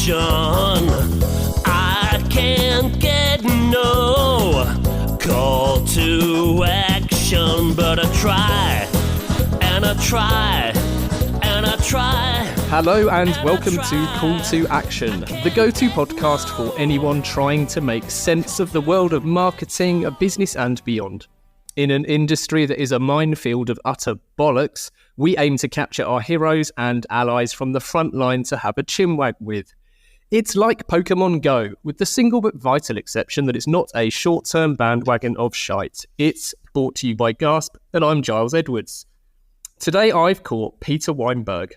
I can't get no call to action, but I try, and I try, and I try. Hello and welcome to Call to Action, the go-to podcast for anyone trying to make sense of the world of marketing, business and beyond. In an industry that is a minefield of utter bollocks, we aim to capture our heroes and allies from the front line to have a chin-wag with. It's like Pokemon Go, with the single but vital exception that it's not a short-term bandwagon of shite. It's brought to you by Gasp, and I'm Giles Edwards. Today I've caught Peter Weinberg.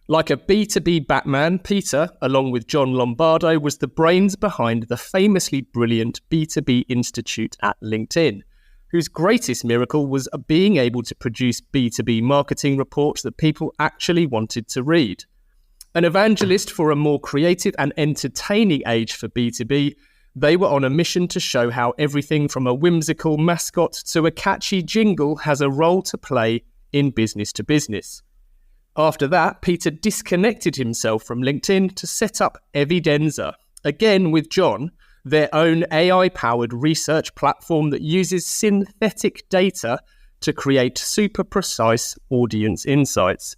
Like a B2B Batman, Peter, along with John Lombardo, was the brains behind the famously brilliant B2B Institute at LinkedIn, whose greatest miracle was being able to produce B2B marketing reports that people actually wanted to read. An evangelist for a more creative and entertaining age for B2B, they were on a mission to show how everything from a whimsical mascot to a catchy jingle has a role to play in business to business. After that, Peter disconnected himself from LinkedIn to set up Evidenza, again with John, their own AI-powered research platform that uses synthetic data to create super precise audience insights.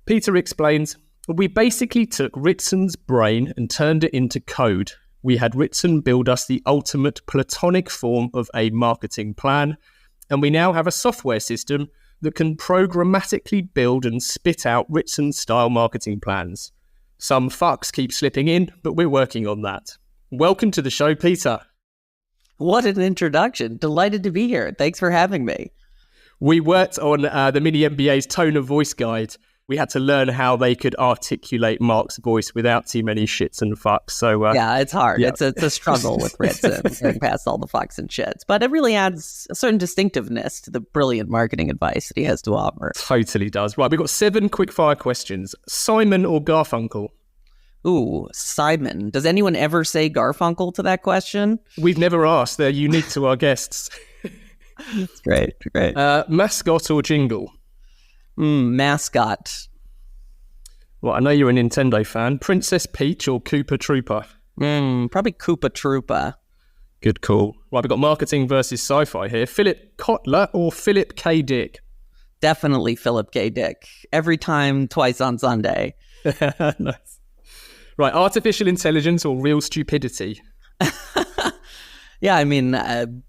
Peter explains, "We basically took Ritson's brain and turned it into code. We had Ritson build us the ultimate platonic form of a marketing plan, and we now have a software system that can programmatically build and spit out Ritson-style marketing plans. Some fucks keep slipping in, but we're working on that." Welcome to the show, Peter. What an introduction. Delighted to be here. Thanks for having me. We worked on the Mini MBA's tone of voice guide. We had to learn how they could articulate Mark's voice without too many shits and fucks. So yeah, it's hard. Yeah. It's a struggle with Ritson, getting past all the fucks and shits. But it really adds a certain distinctiveness to the brilliant marketing advice that he has to offer. Totally does. Right, we've got 7 quickfire questions. Simon or Garfunkel? Ooh, Simon. Does anyone ever say Garfunkel to that question? We've never asked. They're unique to our guests. That's great. Mascot or jingle? Mascot. Well, I know you're a Nintendo fan. Princess Peach or Koopa Troopa? Probably Koopa Troopa. Good call. Right, we've got marketing versus sci-fi here. Philip Kotler or Philip K. Dick? Definitely Philip K. Dick. Every time, twice on Sunday. Nice. Right, artificial intelligence or real stupidity? Yeah, I mean,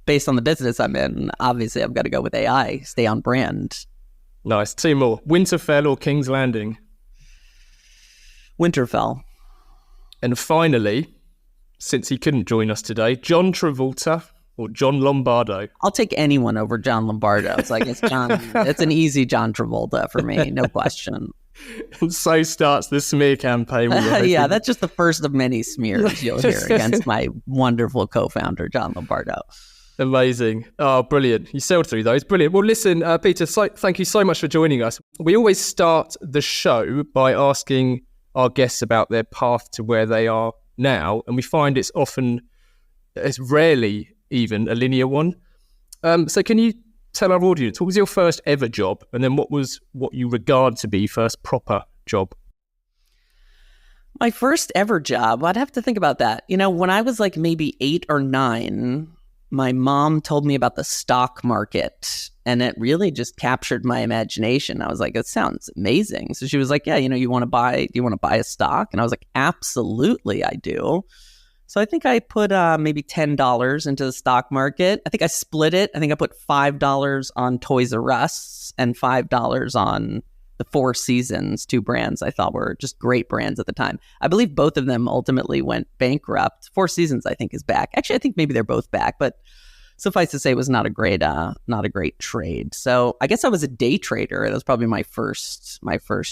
based on the business I'm in, obviously I've got to go with AI, stay on brand. Nice. 2 more. Winterfell or King's Landing? Winterfell. And finally, since he couldn't join us today, John Travolta or John Lombardo? I'll take anyone over John Lombardo. It's like, it's an easy John Travolta for me, no question. And so starts the smear campaign. Yeah, that's just the first of many smears you'll hear against my wonderful co-founder, John Lombardo. Amazing. Oh, brilliant. You sailed through those. Brilliant. Well, listen, Peter, thank you so much for joining us. We always start the show by asking our guests about their path to where they are now, and we find it's rarely even a linear one. So can you tell our audience, what was your first ever job, and then what you regard to be first proper job? My first ever job, I'd have to think about that. You know, when I was like maybe 8 or 9, my mom told me about the stock market, and it really just captured my imagination. I was like, it sounds amazing. So she was like, yeah, you want to buy a stock? And I was like, absolutely, I do. So I think I put maybe $10 into the stock market. I think I split it. I think I put $5 on Toys R Us and $5 on the Four Seasons, 2 brands I thought were just great brands at the time. I believe both of them ultimately went bankrupt. Four Seasons, I think, is back. Actually, I think maybe they're both back, but suffice to say, it was not a great trade. So I guess I was a day trader. That was probably my first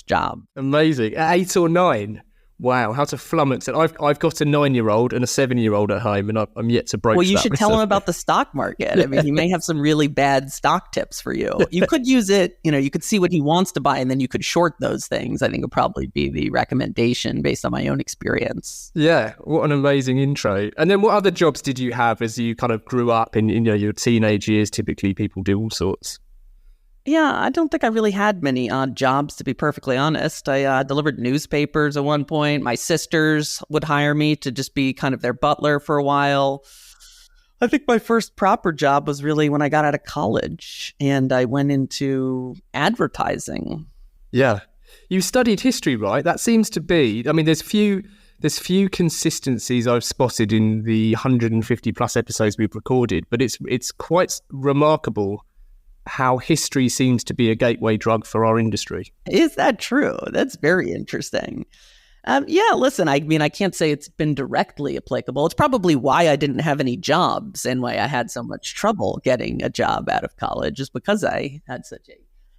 job. Amazing. At 8 or 9. Wow, how to flummox it. I've got a 9-year-old and a 7-year-old at home, and I'm yet to broach that. Well, you should tell him about the stock market. I mean, he may have some really bad stock tips for you. You could use it, you could see what he wants to buy, and then you could short those things. I think would probably be the recommendation based on my own experience. Yeah, what an amazing intro. And then what other jobs did you have as you kind of grew up in your teenage years? Typically, people do all sorts. Yeah, I don't think I really had many odd jobs, to be perfectly honest. I delivered newspapers at one point. My sisters would hire me to just be kind of their butler for a while. I think my first proper job was really when I got out of college and I went into advertising. Yeah. You studied history, right? That seems to be, I mean, there's few consistencies I've spotted in the 150 plus episodes we've recorded, but it's quite remarkable how history seems to be a gateway drug for our industry. Is that true? That's very interesting. Yeah, listen, I mean, I can't say it's been directly applicable. It's probably why I didn't have any jobs and why I had so much trouble getting a job out of college, is because I had such a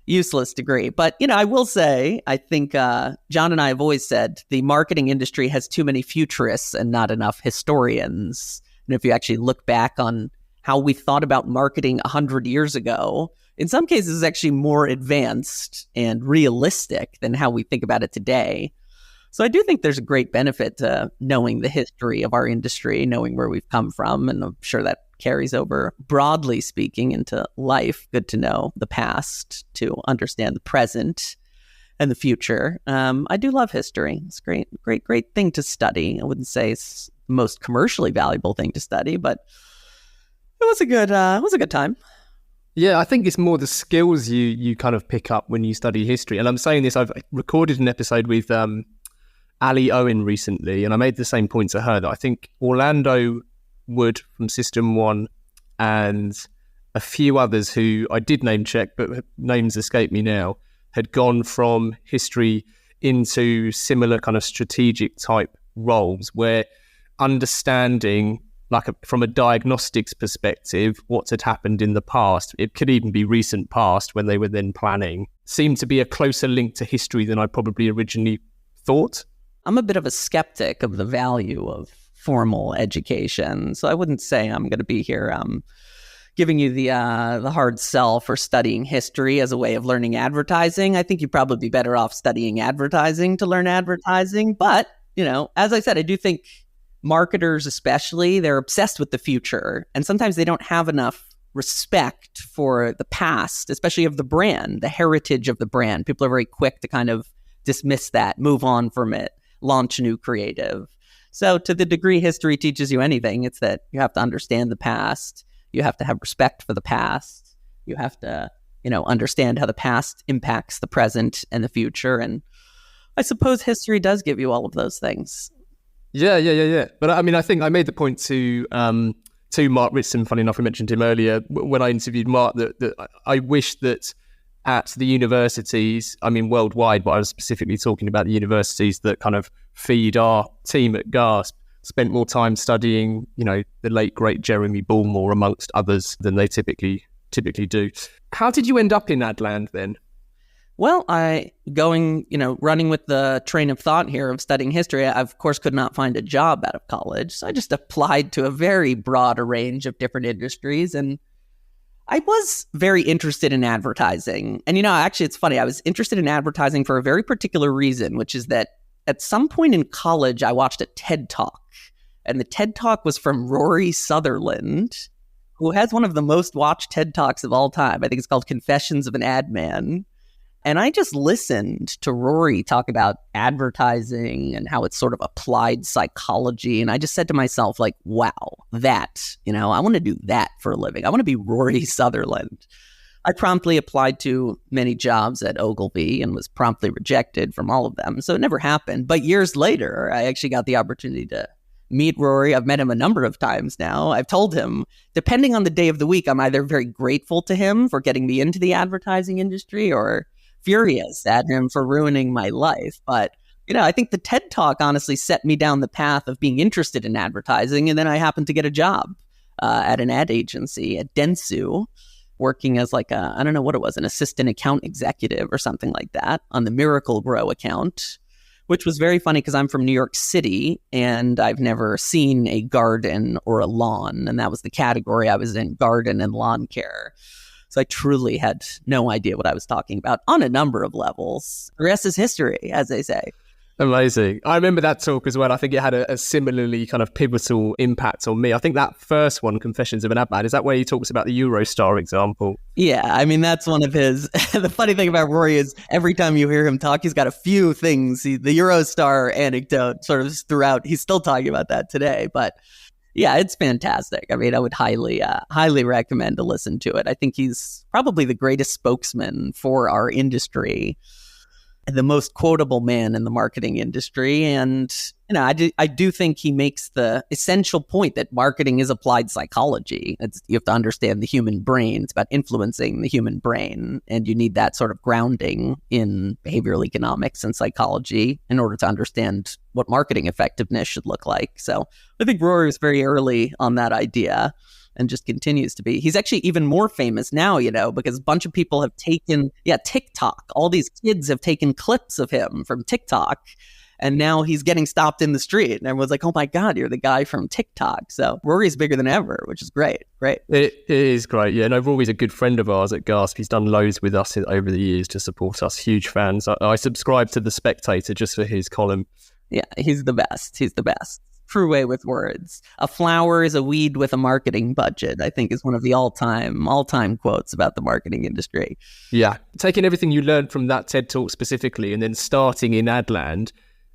useless degree. But, I will say, I think John and I have always said the marketing industry has too many futurists and not enough historians. And if you actually look back on how we thought about marketing 100 years ago, in some cases it's actually more advanced and realistic than how we think about it today. So I do think there's a great benefit to knowing the history of our industry, knowing where we've come from, and I'm sure that carries over, broadly speaking, into life. Good to know the past to understand the present and the future. I do love history. It's a great thing to study. I wouldn't say it's the most commercially valuable thing to study, but it was a good time. Yeah, I think it's more the skills you kind of pick up when you study history. And I'm saying this, I've recorded an episode with Ali Owen recently, and I made the same point to her that I think Orlando Wood from System 1 and a few others who I did name check, but names escape me now, had gone from history into similar kind of strategic type roles where understanding, from a diagnostics perspective, what had happened in the past, it could even be recent past when they were then planning, seemed to be a closer link to history than I probably originally thought. I'm a bit of a skeptic of the value of formal education, so I wouldn't say I'm going to be here giving you the hard sell for studying history as a way of learning advertising. I think you'd probably be better off studying advertising to learn advertising. But, as I said, I do think marketers especially, they're obsessed with the future, and sometimes they don't have enough respect for the past, especially of the brand, the heritage of the brand. People are very quick to kind of dismiss that, move on from it, launch a new creative. So to the degree history teaches you anything, it's that you have to understand the past. You have to have respect for the past. You have to, understand how the past impacts the present and the future. And I suppose history does give you all of those things. Yeah. But I mean, I think I made the point to Mark Ritson, funny enough, we mentioned him earlier, when I interviewed Mark, that I wish that at the universities, I mean worldwide, but I was specifically talking about the universities that kind of feed our team at GASP, spent more time studying, the late, great Jeremy Bullmore, amongst others, than they typically do. How did you end up in Adland then? Well, running with the train of thought here of studying history, I, of course, could not find a job out of college. So I just applied to a very broad range of different industries. And I was very interested in advertising. And, actually, it's funny. I was interested in advertising for a very particular reason, which is that at some point in college, I watched a TED Talk. And the TED Talk was from Rory Sutherland, who has one of the most watched TED Talks of all time. I think it's called Confessions of an Ad Man. And I just listened to Rory talk about advertising and how it's sort of applied psychology. And I just said to myself, wow, that, I want to do that for a living. I want to be Rory Sutherland. I promptly applied to many jobs at Ogilvy and was promptly rejected from all of them. So it never happened. But years later, I actually got the opportunity to meet Rory. I've met him a number of times now. I've told him, depending on the day of the week, I'm either very grateful to him for getting me into the advertising industry or furious at him for ruining my life. But, I think the TED Talk honestly set me down the path of being interested in advertising. And then I happened to get a job at an ad agency at Dentsu, working as I don't know what it was, an assistant account executive or something like that on the Miracle Grow account, which was very funny because I'm from New York City and I've never seen a garden or a lawn. And that was the category I was in, garden and lawn care. So I truly had no idea what I was talking about on a number of levels. The rest is history, as they say. Amazing. I remember that talk as well. I think it had a similarly kind of pivotal impact on me. I think that first one, Confessions of an Ad Man, is that where he talks about the Eurostar example? Yeah, I mean, that's one of his... The funny thing about Rory is every time you hear him talk, he's got a few things. The Eurostar anecdote sort of throughout, he's still talking about that today. But yeah, it's fantastic. I mean, I would highly recommend to listen to it. I think he's probably the greatest spokesman for our industry, the most quotable man in the marketing industry. And, you know, I do think he makes the essential point that marketing is applied psychology. You have to understand the human brain. It's about influencing the human brain. And you need that sort of grounding in behavioral economics and psychology in order to understand what marketing effectiveness should look like. So I think Rory was very early on that idea and just continues to be. He's actually even more famous now, you know, because a bunch of people have taken, TikTok. All these kids have taken clips of him from TikTok, and now he's getting stopped in the street. And everyone's like, oh my God, you're the guy from TikTok. So Rory's bigger than ever, which is great. Great. It is great. Yeah, no, Rory's a good friend of ours at Gasp. He's done loads with us over the years to support us. Huge fans. I subscribe to The Spectator just for his column. Yeah, he's the best. He's the best. True way with words. A flower is a weed with a marketing budget, I think, is one of the all-time quotes about the marketing industry. Yeah. Taking everything you learned from that TED Talk specifically and then starting in Adland,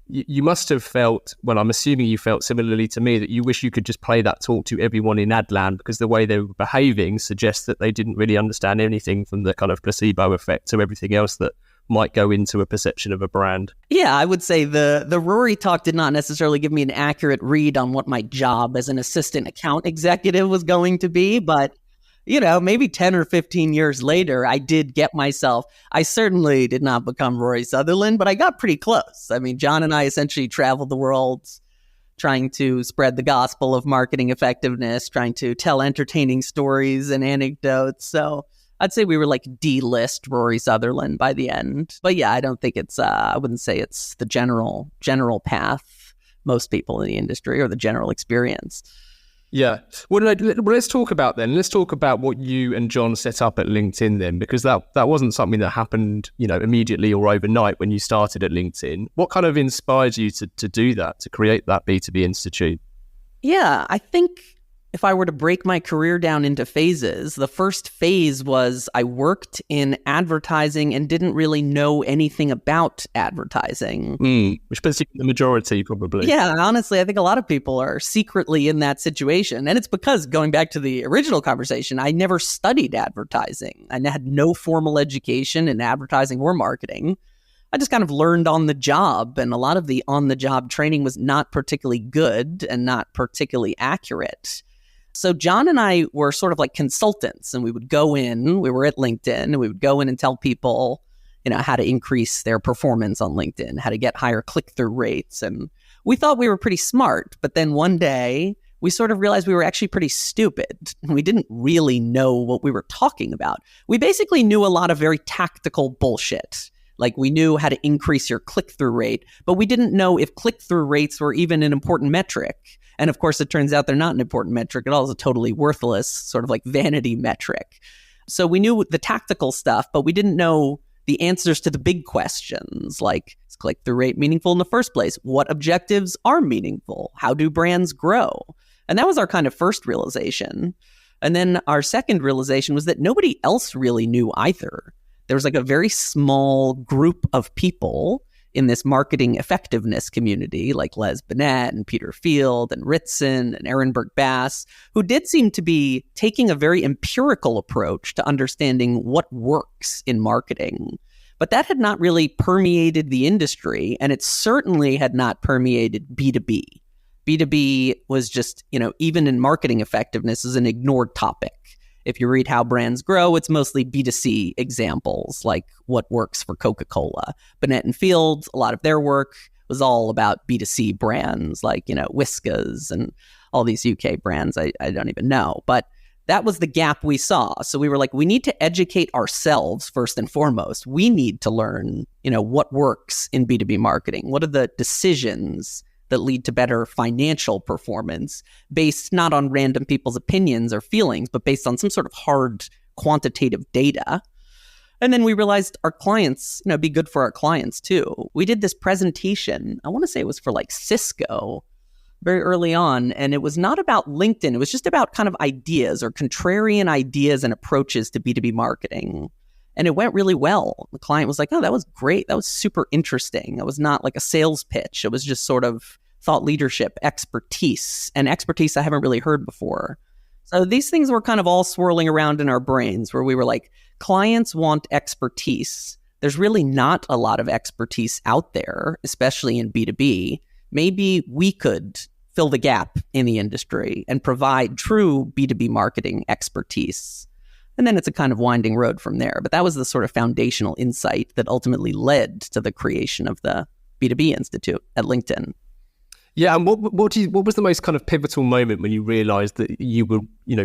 you must have felt, well, I'm assuming you felt similarly to me, that you wish you could just play that talk to everyone in Adland, because the way they were behaving suggests that they didn't really understand anything from the kind of placebo effect to everything else that might go into a perception of a brand. Yeah, I would say the Rory talk did not necessarily give me an accurate read on what my job as an assistant account executive was going to be, but, you know, maybe 10 or 15 years later, I did get myself, I certainly did not become Rory Sutherland, but I got pretty close. I mean, John and I essentially traveled the world trying to spread the gospel of marketing effectiveness, trying to tell entertaining stories and anecdotes. So I'd say we were like D-list Rory Sutherland by the end. But yeah, I don't think it's, I wouldn't say it's the general path most people in the industry or the general experience. Yeah. Well, let's talk about what you and John set up at LinkedIn then, because that wasn't something that happened, you know, immediately or overnight when you started at LinkedIn. What kind of inspired you to do that, to create that B2B Institute? Yeah, I think if I were to break my career down into phases, the first phase was I worked in advertising and didn't really know anything about advertising. Which puts you in the majority, probably. Yeah, honestly, I think a lot of people are secretly in that situation. And it's because, going back to the original conversation, I never studied advertising. I had no formal education in advertising or marketing. I just kind of learned on the job, and a lot of the on-the-job training was not particularly good and not particularly accurate. So John and I were sort of like consultants, and we were at LinkedIn, and we would go in and tell people, you know, how to increase their performance on LinkedIn, how to get higher click-through rates. And we thought we were pretty smart, but then one day we sort of realized we were actually pretty stupid. We didn't really know what we were talking about. We basically knew a lot of very tactical bullshit. Like, we knew how to increase your click-through rate, but we didn't know if click-through rates were even an important metric. And of course, it turns out they're not an important metric at all. It's a totally worthless sort of like vanity metric. So we knew the tactical stuff, but we didn't know the answers to the big questions, like, is click-through rate meaningful in the first place? What objectives are meaningful? How do brands grow? And that was our kind of first realization. And then our second realization was that nobody else really knew either. There was like a very small group of people in this marketing effectiveness community, like Les Binet and Peter Field and Ritson and Ehrenberg Bass, who did seem to be taking a very empirical approach to understanding what works in marketing. But that had not really permeated the industry, and it certainly had not permeated B2B. B2B was just, you know, even in marketing effectiveness, is an ignored topic. If you read How Brands Grow, it's mostly B2C examples, like what works for Coca-Cola. Binet and Field, a lot of their work was all about B2C brands, like, you know, Whiskas and all these UK brands I don't even know. But that was the gap we saw. So we were like, we need to educate ourselves first and foremost. We need to learn, you know, what works in B2B marketing. What are the decisions that lead to better financial performance based not on random people's opinions or feelings, but based on some sort of hard quantitative data. And then we realized our clients, it'd be good for our clients too. We did this presentation, I want to say it was for like Cisco very early on, and it was not about LinkedIn. It was just about kind of ideas or contrarian ideas and approaches to B2B marketing. And it went really well. The client was like, oh, that was great. That was super interesting. It was not like a sales pitch. It was just sort of thought leadership, expertise, and expertise I haven't really heard before. So these things were kind of all swirling around in our brains where we were like, clients want expertise. There's really not a lot of expertise out there, especially in B2B. Maybe we could fill the gap in the industry and provide true B2B marketing expertise. And then it's a kind of winding road from there. But that was the sort of foundational insight that ultimately led to the creation of the B2B Institute at LinkedIn. Yeah, and what was the most kind of pivotal moment when you realized that you were,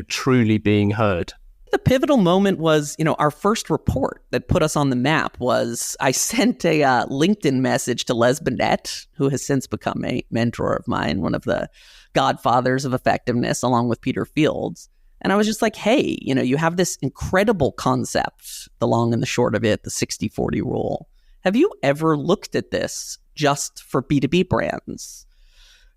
truly being heard? The pivotal moment was, our first report that put us on the map was I sent a LinkedIn message to Les Binet, who has since become a mentor of mine, one of the godfathers of effectiveness, along with Peter Fields. And I was just like, hey, you have this incredible concept, the long and the short of it, the 60-40 rule. Have you ever looked at this just for B2B brands?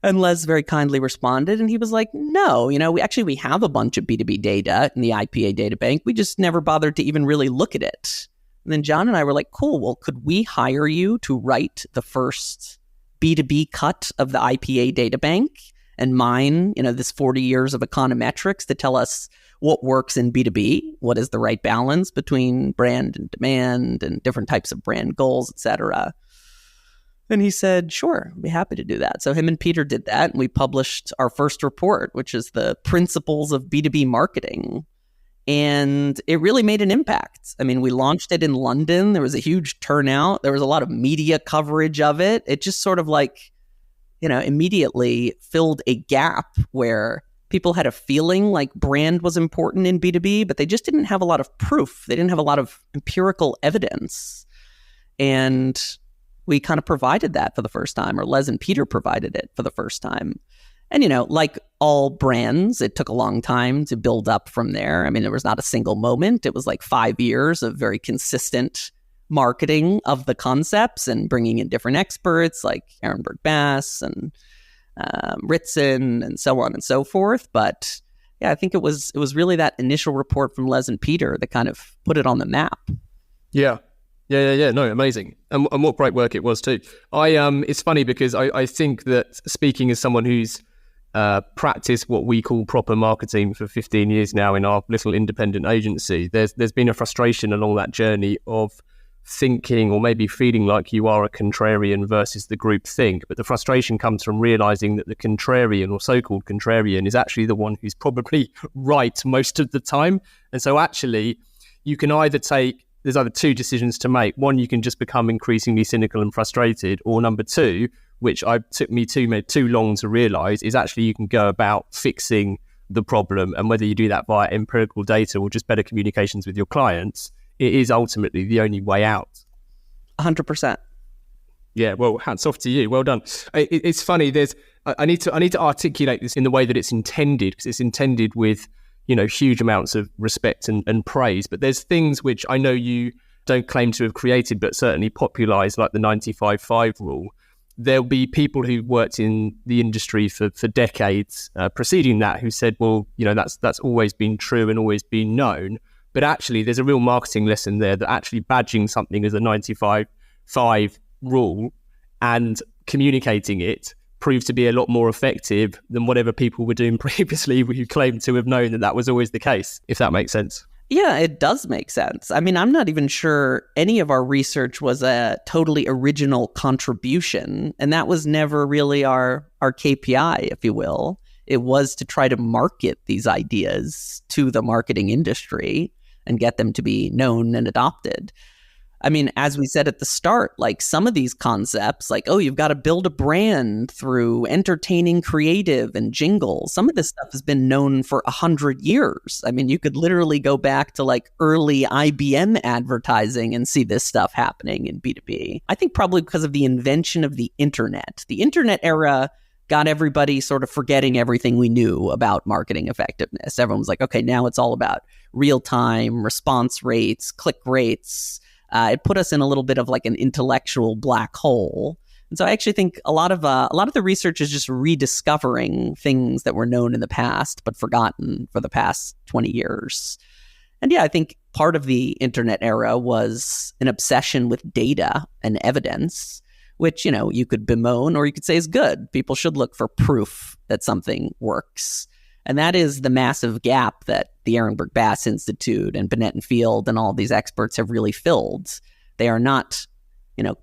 And Les very kindly responded, and he was like, no, we have a bunch of B2B data in the IPA data bank. We just never bothered to even really look at it. And then John and I were like, cool, well, could we hire you to write the first B2B cut of the IPA data bank and mine, this 40 years of econometrics to tell us what works in B2B, what is the right balance between brand and demand and different types of brand goals, et cetera. And he said, sure, I'd be happy to do that. So him and Peter did that, and we published our first report, which is the Principles of B2B Marketing. And it really made an impact. I mean, we launched it in London. There was a huge turnout. There was a lot of media coverage of it. It just sort of immediately filled a gap where people had a feeling like brand was important in B2B, but they just didn't have a lot of proof. They didn't have a lot of empirical evidence. And we kind of provided that for the first time, or Les and Peter provided it for the first time. And, like all brands, it took a long time to build up from there. I mean, there was not a single moment. It was like 5 years of very consistent marketing of the concepts and bringing in different experts like Ehrenberg Bass and Ritson and so on and so forth. But yeah, I think it was really that initial report from Les and Peter that kind of put it on the map. Yeah. Yeah. No, amazing. And what great work it was too. It's funny because I think that speaking as someone who's practiced what we call proper marketing for 15 years now in our little independent agency, there's been a frustration along that journey of thinking or maybe feeling like you are a contrarian versus the group think. But the frustration comes from realizing that the contrarian or so-called contrarian is actually the one who's probably right most of the time. And so actually you can there's either two decisions to make. One, you can just become increasingly cynical and frustrated, or number two, which took me too long to realize, is actually you can go about fixing the problem. And whether you do that via empirical data or just better communications with your clients, it is ultimately the only way out. 100%. Yeah, well, hats off to you. Well done. It's funny. I need to articulate this in the way that it's intended, because it's intended with huge amounts of respect and praise. But there's things which I know you don't claim to have created, but certainly popularized, like the 95-5 rule. There'll be people who worked in the industry for decades preceding that who said, well, that's always been true and always been known. But actually, there's a real marketing lesson there that actually badging something as a 95-5 rule and communicating it proved to be a lot more effective than whatever people were doing previously who claimed to have known that was always the case, if that makes sense. Yeah, it does make sense. I mean, I'm not even sure any of our research was a totally original contribution, and that was never really our KPI, if you will. It was to try to market these ideas to the marketing industry and get them to be known and adopted. I mean, as we said at the start, like some of these concepts, like, oh, you've got to build a brand through entertaining creative and jingles. Some of this stuff has been known for 100 years. I mean, you could literally go back to like early IBM advertising and see this stuff happening in B2B. I think probably because of the invention of the internet. The internet era got everybody sort of forgetting everything we knew about marketing effectiveness. Everyone was like, okay, now it's all about real-time response rates, click rates. It put us in a little bit of like an intellectual black hole. And so I actually think a lot of the research is just rediscovering things that were known in the past but forgotten for the past 20 years. And yeah, I think part of the internet era was an obsession with data and evidence, which, you could bemoan or you could say is good. People should look for proof that something works. And that is the massive gap that the Ehrenberg Bass Institute and Binet and Field and all these experts have really filled. They are not,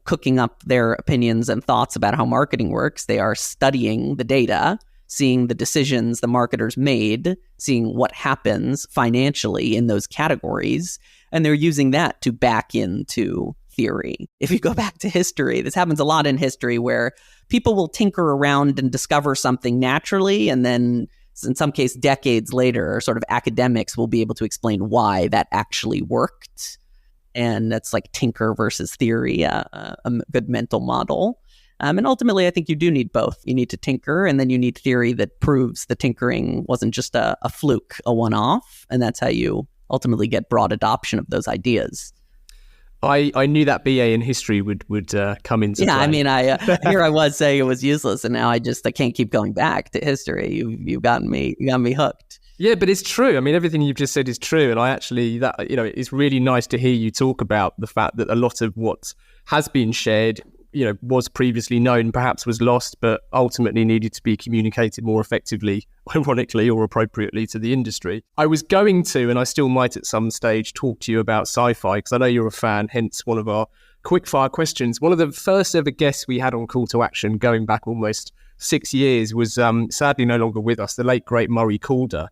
cooking up their opinions and thoughts about how marketing works. They are studying the data, seeing the decisions the marketers made, seeing what happens financially in those categories, and they're using that to back into theory. If you go back to history, this happens a lot in history where people will tinker around and discover something naturally, and then in some case decades later, sort of academics will be able to explain why that actually worked. And that's like tinker versus theory, a good mental model. And ultimately, I think you do need both. You need to tinker, and then you need theory that proves the tinkering wasn't just a fluke, a one-off. And that's how you ultimately get broad adoption of those ideas. I knew that BA in history would come into play. I mean, here I was saying it was useless, and now I can't keep going back to history. You've gotten me hooked. Yeah, but it's true. I mean, everything you've just said is true, and it's really nice to hear you talk about the fact that a lot of what has been shared, was previously known, perhaps was lost, but ultimately needed to be communicated more effectively, ironically or appropriately, to the industry. I was going to, and I still might at some stage, talk to you about sci-fi, because I know you're a fan, hence one of our Quickfire Questions. One of the first ever guests we had on Call to Action, going back almost 6 years, was sadly no longer with us, the late, great Murray Calder.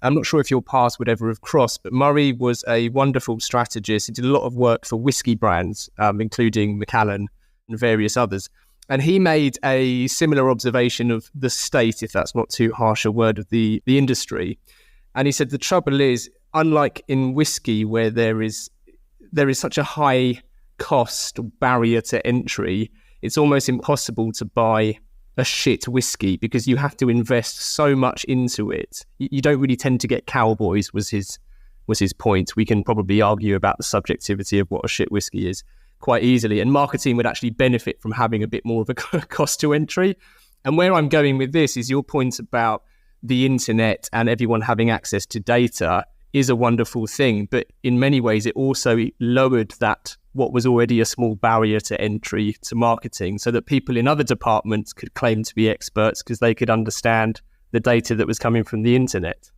I'm not sure if your paths would ever have crossed, but Murray was a wonderful strategist. He did a lot of work for whiskey brands, including Macallan and various others. And he made a similar observation of the state, if that's not too harsh a word, of the industry. And he said the trouble is, unlike in whiskey, where there is such a high cost barrier to entry, it's almost impossible to buy a shit whiskey because you have to invest so much into it. You don't really tend to get cowboys, was his point. We can probably argue about the subjectivity of what a shit whiskey is quite easily, and marketing would actually benefit from having a bit more of a cost to entry. And where I'm going with this is your point about the internet and everyone having access to data is a wonderful thing, but in many ways it also lowered that what was already a small barrier to entry to marketing, so that people in other departments could claim to be experts because they could understand the data that was coming from the internet.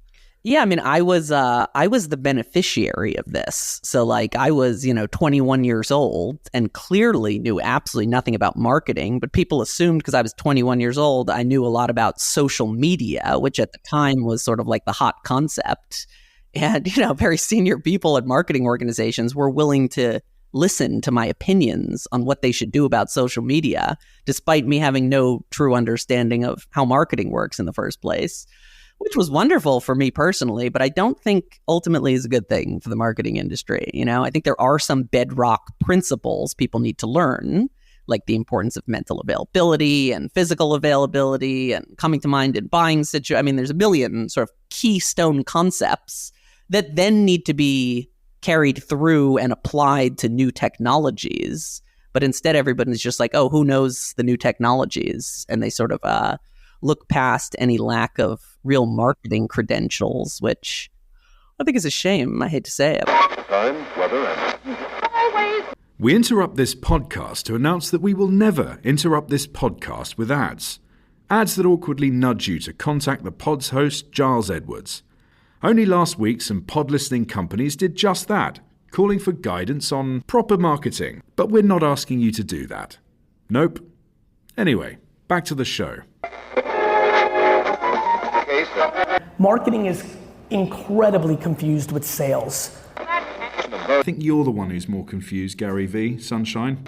Yeah, I mean, I was the beneficiary of this. So like I was, 21 years old and clearly knew absolutely nothing about marketing, but people assumed because I was 21 years old, I knew a lot about social media, which at the time was sort of like the hot concept. And, very senior people at marketing organizations were willing to listen to my opinions on what they should do about social media, despite me having no true understanding of how marketing works in the first place, which was wonderful for me personally, but I don't think ultimately is a good thing for the marketing industry. I think there are some bedrock principles people need to learn, like the importance of mental availability and physical availability and coming to mind in buying situations. I mean, there's a million sort of keystone concepts that then need to be carried through and applied to new technologies. But instead, everybody's just like, oh, who knows the new technologies? And they sort of look past any lack of real marketing credentials, which I think is a shame. I hate to say it. Time, weather, and... We interrupt this podcast to announce that we will never interrupt this podcast with ads. Ads that awkwardly nudge you to contact the pod's host, Giles Edwards. Only last week, some pod listening companies did just that, calling for guidance on proper marketing. But we're not asking you to do that. Nope. Anyway, back to the show. Marketing is incredibly confused with sales. I think you're the one who's more confused, Gary V. Sunshine.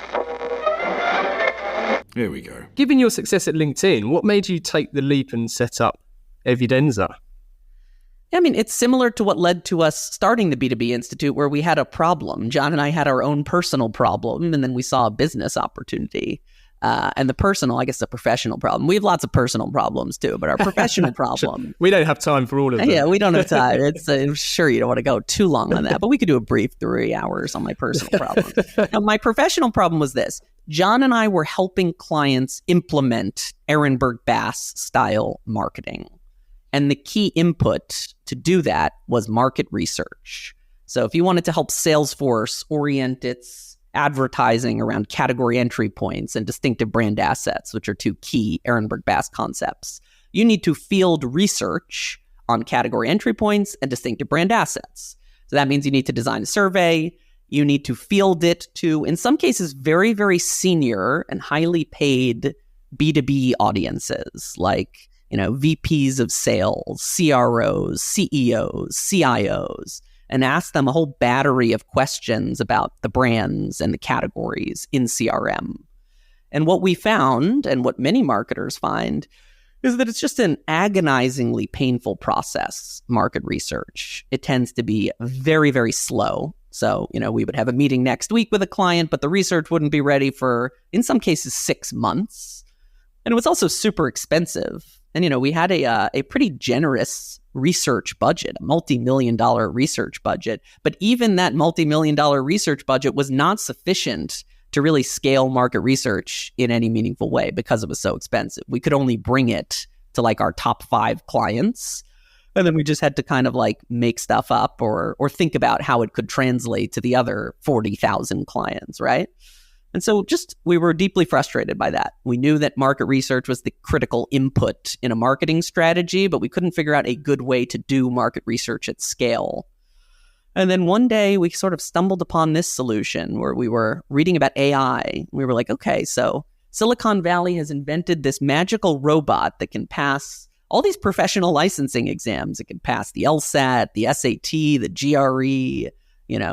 Here we go. Given your success at LinkedIn, what made you take the leap and set up Evidenza? I mean, it's similar to what led to us starting the B2B Institute, where we had a problem. John and I had our own personal problem, and then we saw a business opportunity. And the personal, I guess the professional problem. We have lots of personal problems too, but our professional problem. We don't have time for all of them. Yeah, we don't have time. I'm sure you don't want to go too long on that, but we could do a brief 3 hours on my personal problem. Now, my professional problem was this. John and I were helping clients implement Ehrenberg Bass style marketing. And the key input to do that was market research. So if you wanted to help Salesforce orient its advertising around category entry points and distinctive brand assets, which are 2 key Ehrenberg Bass concepts, you need to field research on category entry points and distinctive brand assets. So that means you need to design a survey. You need to field it to, in some cases, very, very senior and highly paid B2B audiences, like, VPs of sales, CROs, CEOs, CIOs, and ask them a whole battery of questions about the brands and the categories in CRM. And what we found, and what many marketers find, is that it's just an agonizingly painful process, market research. It tends to be very, very slow. So, we would have a meeting next week with a client, but the research wouldn't be ready for, in some cases, 6 months. And it was also super expensive. And, we had a pretty generous research budget, a multi-million-dollar research budget. But even that multi-million-dollar research budget was not sufficient to really scale market research in any meaningful way because it was so expensive. We could only bring it to like our top 5 clients. And then we just had to kind of like make stuff up or think about how it could translate to the other 40,000 clients, right? And so we were deeply frustrated by that. We knew that market research was the critical input in a marketing strategy, but we couldn't figure out a good way to do market research at scale. And then one day we sort of stumbled upon this solution where we were reading about AI. We were like, okay, so Silicon Valley has invented this magical robot that can pass all these professional licensing exams. It can pass the LSAT, the SAT, the GRE,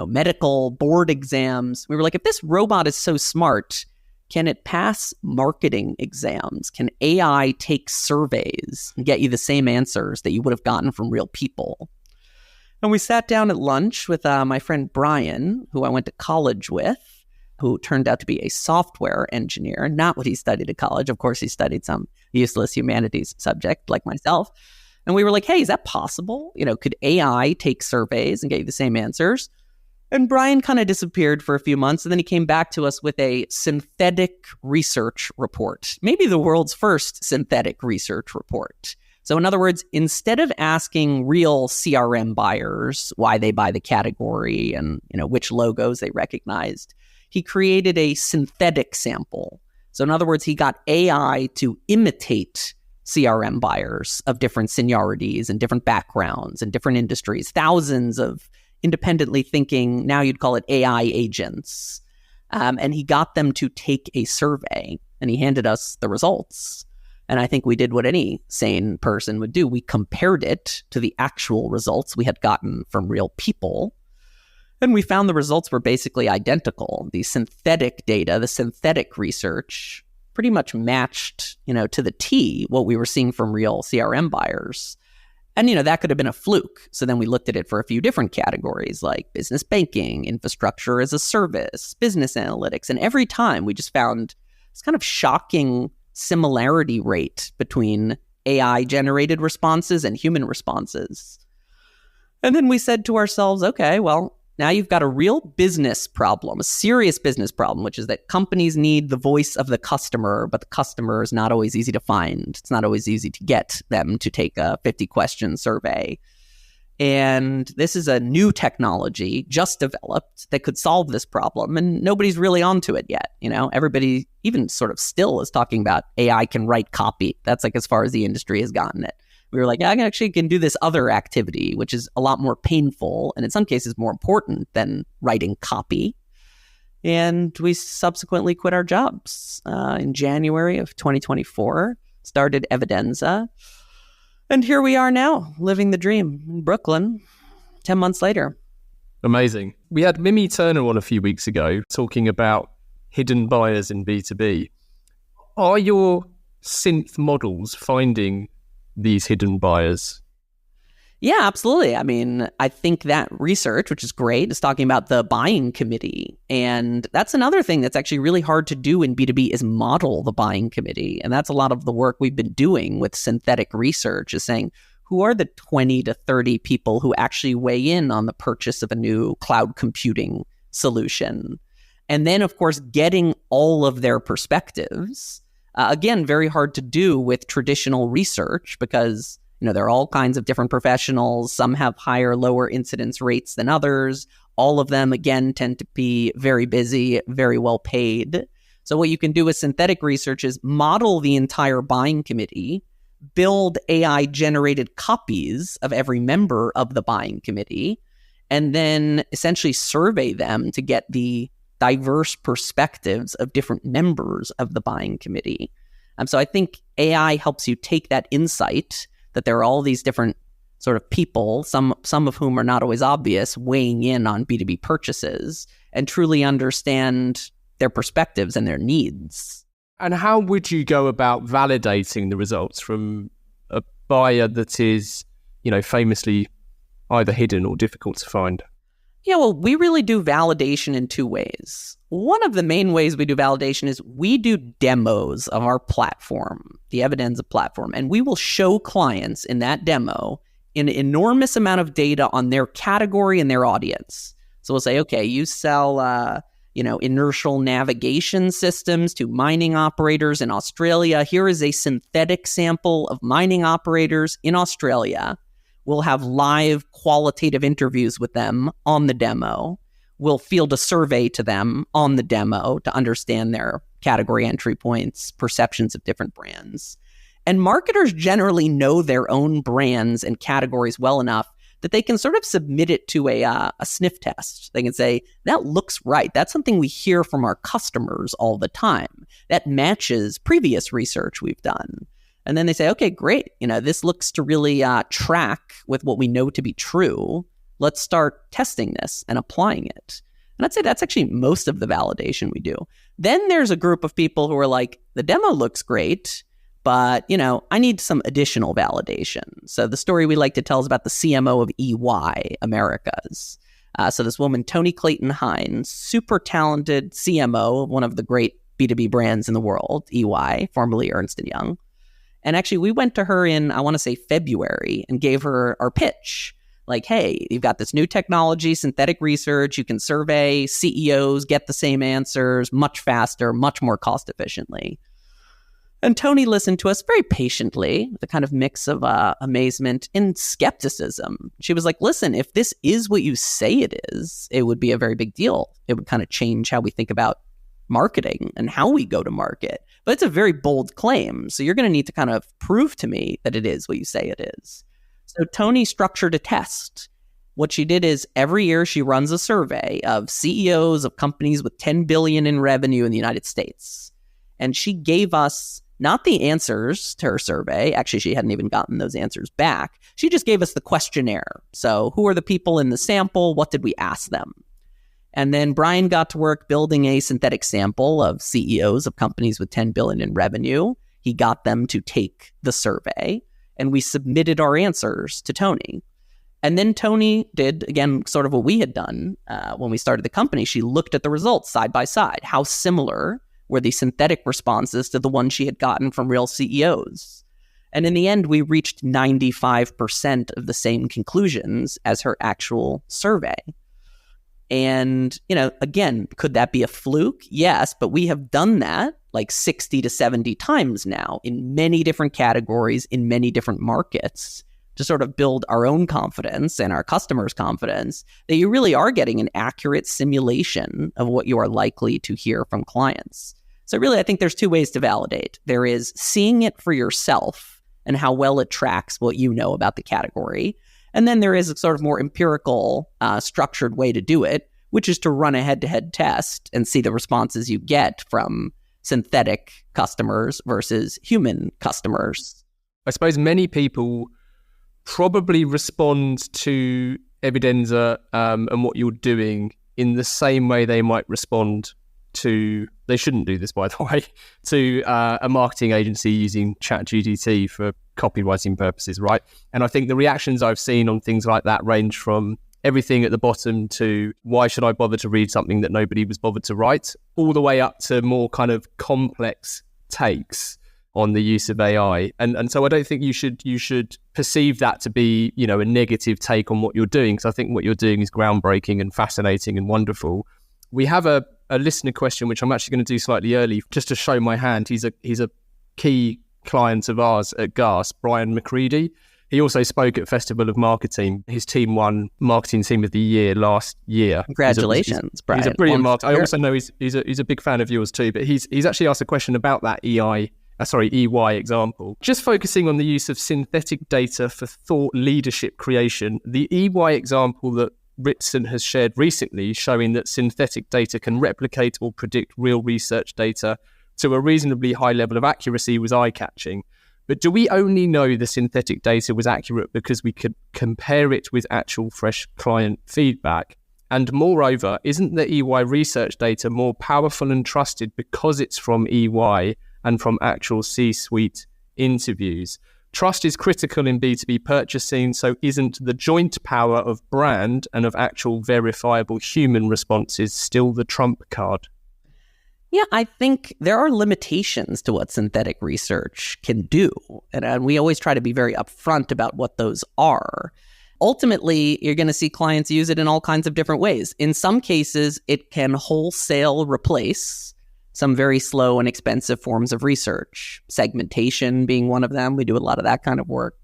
medical board exams. We were like, if this robot is so smart, can it pass marketing exams? Can AI take surveys and get you the same answers that you would have gotten from real people? And we sat down at lunch with my friend Brian, who I went to college with, who turned out to be a software engineer, not what he studied at college. Of course, he studied some useless humanities subject like myself. And we were like, hey, is that possible? Could AI take surveys and get you the same answers? And Brian kind of disappeared for a few months, and then he came back to us with a synthetic research report, maybe the world's first synthetic research report. So in other words, instead of asking real CRM buyers why they buy the category and which logos they recognized, he created a synthetic sample. So in other words, he got AI to imitate CRM buyers of different seniorities and different backgrounds and different industries, thousands of independently thinking, now you'd call it AI agents. And he got them to take a survey and he handed us the results. And I think we did what any sane person would do. We compared it to the actual results we had gotten from real people. And we found the results were basically identical. The synthetic data, the synthetic research pretty much matched, to the T what we were seeing from real CRM buyers. And, that could have been a fluke. So then we looked at it for a few different categories like business banking, infrastructure as a service, business analytics. And every time we just found this kind of shocking similarity rate between AI-generated responses and human responses. And then we said to ourselves, okay, well, now you've got a real business problem, a serious business problem, which is that companies need the voice of the customer, but the customer is not always easy to find. It's not always easy to get them to take a 50-question survey. And this is a new technology just developed that could solve this problem, and nobody's really onto it yet. Everybody even sort of still is talking about AI can write copy. That's like as far as the industry has gotten it. We were like, I actually can do this other activity, which is a lot more painful and in some cases more important than writing copy. And we subsequently quit our jobs in January of 2024, started Evidenza. And here we are now, living the dream in Brooklyn, 10 months later. Amazing. We had Mimi Turner on a few weeks ago talking about hidden buyers in B2B. Are your synth models finding these hidden buyers? Yeah, absolutely. I mean, I think that research, which is great, is talking about the buying committee. And that's another thing that's actually really hard to do in B2B is model the buying committee. And that's a lot of the work we've been doing with synthetic research, is saying, who are the 20 to 30 people who actually weigh in on the purchase of a new cloud computing solution? And then, of course, getting all of their perspectives. Again, very hard to do with traditional research because there are all kinds of different professionals. Some have higher, lower incidence rates than others. All of them, again, tend to be very busy, very well paid. So what you can do with synthetic research is model the entire buying committee, build AI-generated copies of every member of the buying committee, and then essentially survey them to get the diverse perspectives of different members of the buying committee. So I think AI helps you take that insight that there are all these different sort of people, some of whom are not always obvious, weighing in on B2B purchases and truly understand their perspectives and their needs. And how would you go about validating the results from a buyer that is, famously either hidden or difficult to find? Yeah, well, we really do validation in two ways. One of the main ways we do validation is we do demos of our platform, the Evidenza platform, and we will show clients in that demo an enormous amount of data on their category and their audience. So we'll say, okay, you sell, inertial navigation systems to mining operators in Australia. Here is a synthetic sample of mining operators in Australia. We'll have live qualitative interviews with them on the demo. We'll field a survey to them on the demo to understand their category entry points, perceptions of different brands. And marketers generally know their own brands and categories well enough that they can sort of submit it to a sniff test. They can say, that looks right. That's something we hear from our customers all the time. That matches previous research we've done. And then they say, okay, great. This looks to really track with what we know to be true. Let's start testing this and applying it. And I'd say that's actually most of the validation we do. Then there's a group of people who are like, the demo looks great, but, I need some additional validation. So the story we like to tell is about the CMO of EY Americas. So this woman, Toni Clayton-Hines, super talented CMO of one of the great B2B brands in the world, EY, formerly Ernst & Young. And actually, we went to her in, I want to say, February and gave her our pitch. Like, hey, you've got this new technology, synthetic research. You can survey CEOs, get the same answers much faster, much more cost efficiently. And Toni listened to us very patiently, with a kind of mix of amazement and skepticism. She was like, listen, if this is what you say it is, it would be a very big deal. It would kind of change how we think about marketing and how we go to market. But it's a very bold claim. So you're going to need to kind of prove to me that it is what you say it is. So Toni structured a test. What she did is every year she runs a survey of CEOs of companies with 10 billion in revenue in the United States. And she gave us not the answers to her survey. Actually, she hadn't even gotten those answers back. She just gave us the questionnaire. So who are the people in the sample? What did we ask them? And then Brian got to work building a synthetic sample of CEOs of companies with 10 billion in revenue. He got them to take the survey, and we submitted our answers to Toni. And then Toni did, again, sort of what we had done when we started the company. She looked at the results side by side. How similar were the synthetic responses to the ones she had gotten from real CEOs? And in the end, we reached 95% of the same conclusions as her actual survey. And, again, could that be a fluke? Yes, but we have done that like 60 to 70 times now in many different categories, in many different markets, to sort of build our own confidence and our customers' confidence that you really are getting an accurate simulation of what you are likely to hear from clients. So really, I think there's two ways to validate. There is seeing it for yourself and how well it tracks what you know about the category. And then there is a sort of more empirical, structured way to do it, which is to run a head-to-head test and see the responses you get from synthetic customers versus human customers. I suppose many people probably respond to Evidenza and what you're doing in the same way they might respond to, they shouldn't do this, by the way, to a marketing agency using ChatGPT for copywriting purposes, right? And I think the reactions I've seen on things like that range from everything at the bottom to why should I bother to read something that nobody was bothered to write, all the way up to more kind of complex takes on the use of AI. And so I don't think you should perceive that to be, you know, a negative take on what you're doing, because I think what you're doing is groundbreaking and fascinating and wonderful. We have a listener question, which I'm actually going to do slightly early, just to show my hand. He's a key client of ours at GAS, Brian McCready. He also spoke at Festival of Marketing. His team won Marketing Team of the Year last year. Congratulations, Brian. He's a brilliant marketer. I also know he's a big fan of yours too, but he's actually asked a question about that EY example. Just focusing on the use of synthetic data for thought leadership creation, the EY example that Ritson has shared recently, showing that synthetic data can replicate or predict real research data to a reasonably high level of accuracy, was eye-catching. But do we only know the synthetic data was accurate because we could compare it with actual fresh client feedback? And moreover, isn't the EY research data more powerful and trusted because it's from EY and from actual C-suite interviews? Trust is critical in B2B purchasing, so isn't the joint power of brand and of actual verifiable human responses still the trump card? Yeah, I think there are limitations to what synthetic research can do. And we always try to be very upfront about what those are. Ultimately, you're going to see clients use it in all kinds of different ways. In some cases, it can wholesale replace some very slow and expensive forms of research. Segmentation being one of them. We do a lot of that kind of work.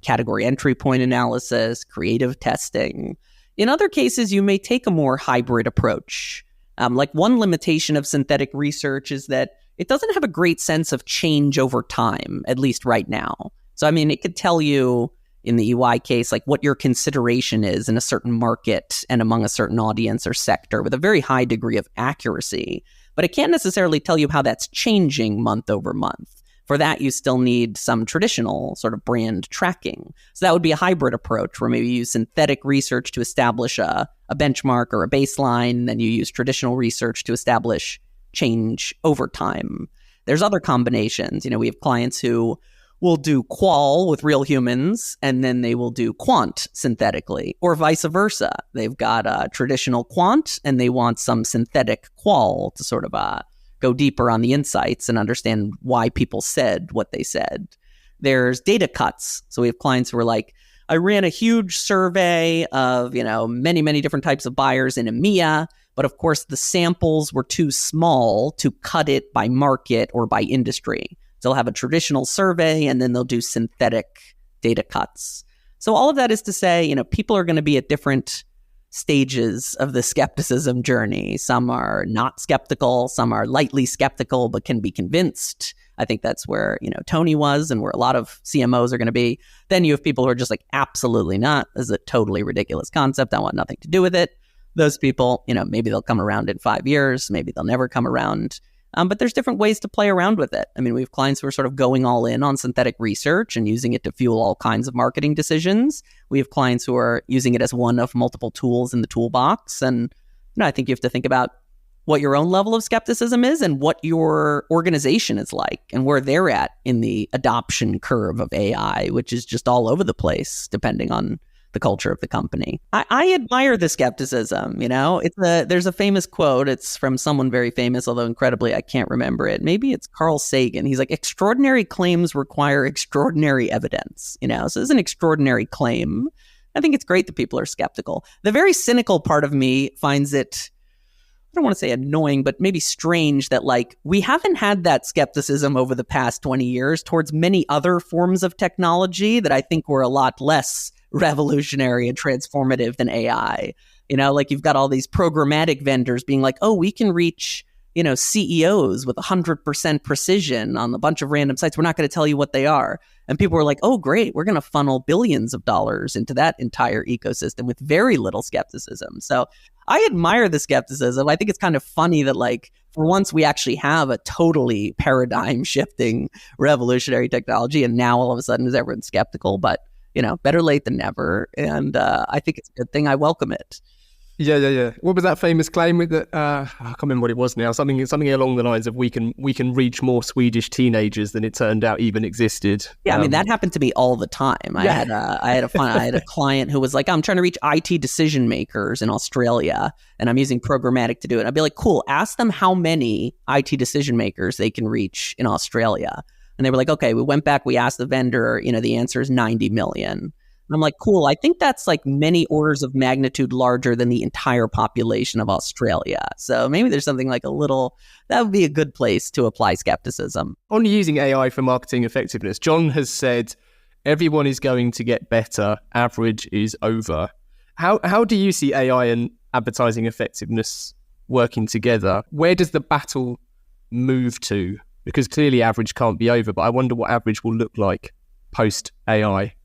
Category entry point analysis, creative testing. In other cases, you may take a more hybrid approach. Like one limitation of synthetic research is that it doesn't have a great sense of change over time, at least right now. So, I mean, it could tell you in the EY case, like what your consideration is in a certain market and among a certain audience or sector with a very high degree of accuracy, but it can't necessarily tell you how that's changing month over month. For that, you still need some traditional sort of brand tracking. So that would be a hybrid approach where maybe you use synthetic research to establish a benchmark or a baseline, then you use traditional research to establish change over time. There's other combinations. You know, we have clients who will do qual with real humans, and then they will do quant synthetically, or vice versa. They've got a traditional quant, and they want some synthetic qual to sort of go deeper on the insights and understand why people said what they said. There's data cuts. So we have clients who are like, I ran a huge survey of, you know, many, many different types of buyers in EMEA, but of course the samples were too small to cut it by market or by industry. They'll have a traditional survey and then they'll do synthetic data cuts. So all of that is to say, you know, people are going to be at different stages of the skepticism journey. Some are not skeptical, some are lightly skeptical but can be convinced. I think that's where, you know, Tony was and where a lot of CMOs are going to be. Then you have people who are just like, absolutely not. This is a totally ridiculous concept. I want nothing to do with it. Those people, you know, maybe they'll come around in 5 years, maybe they'll never come around. But there's different ways to play around with it. I mean, we have clients who are sort of going all in on synthetic research and using it to fuel all kinds of marketing decisions. We have clients who are using it as one of multiple tools in the toolbox. And, you know, I think you have to think about what your own level of skepticism is and what your organization is like and where they're at in the adoption curve of AI, which is just all over the place, depending on the culture of the company. I admire the skepticism, you know. There's a famous quote. It's from someone very famous, although incredibly I can't remember it. Maybe it's Carl Sagan. He's like, extraordinary claims require extraordinary evidence, you know. So it's an extraordinary claim. I think it's great that people are skeptical. The very cynical part of me finds it, I don't want to say annoying, but maybe strange that like we haven't had that skepticism over the past 20 years towards many other forms of technology that I think were a lot less revolutionary and transformative than AI. You know, like you've got all these programmatic vendors being like, oh, we can reach, you know, CEOs with 100% precision on a bunch of random sites. We're not going to tell you what they are. And people were like, oh, great, we're going to funnel billions of dollars into that entire ecosystem with very little skepticism. So I admire the skepticism. I think it's kind of funny that like, for once we actually have a totally paradigm shifting revolutionary technology. And now all of a sudden is everyone skeptical, but you know, better late than never. And I think it's a good thing. I welcome it. Yeah. What was that famous claim with that? I can't remember what it was now. Something along the lines of we can reach more Swedish teenagers than it turned out even existed. Yeah, I mean that happened to me all the time. I had a client who was like, I'm trying to reach IT decision makers in Australia, and I'm using programmatic to do it. I'd be like, cool. Ask them how many IT decision makers they can reach in Australia, and they were like, okay. We went back. We asked the vendor. The answer is 90 million. And I'm like, cool, I think that's like many orders of magnitude larger than the entire population of Australia. So maybe there's something like that would be a good place to apply skepticism. On using AI for marketing effectiveness, John has said everyone is going to get better, average is over. How do you see AI and advertising effectiveness working together? Where does the battle move to? Because clearly average can't be over, but I wonder what average will look like post AI.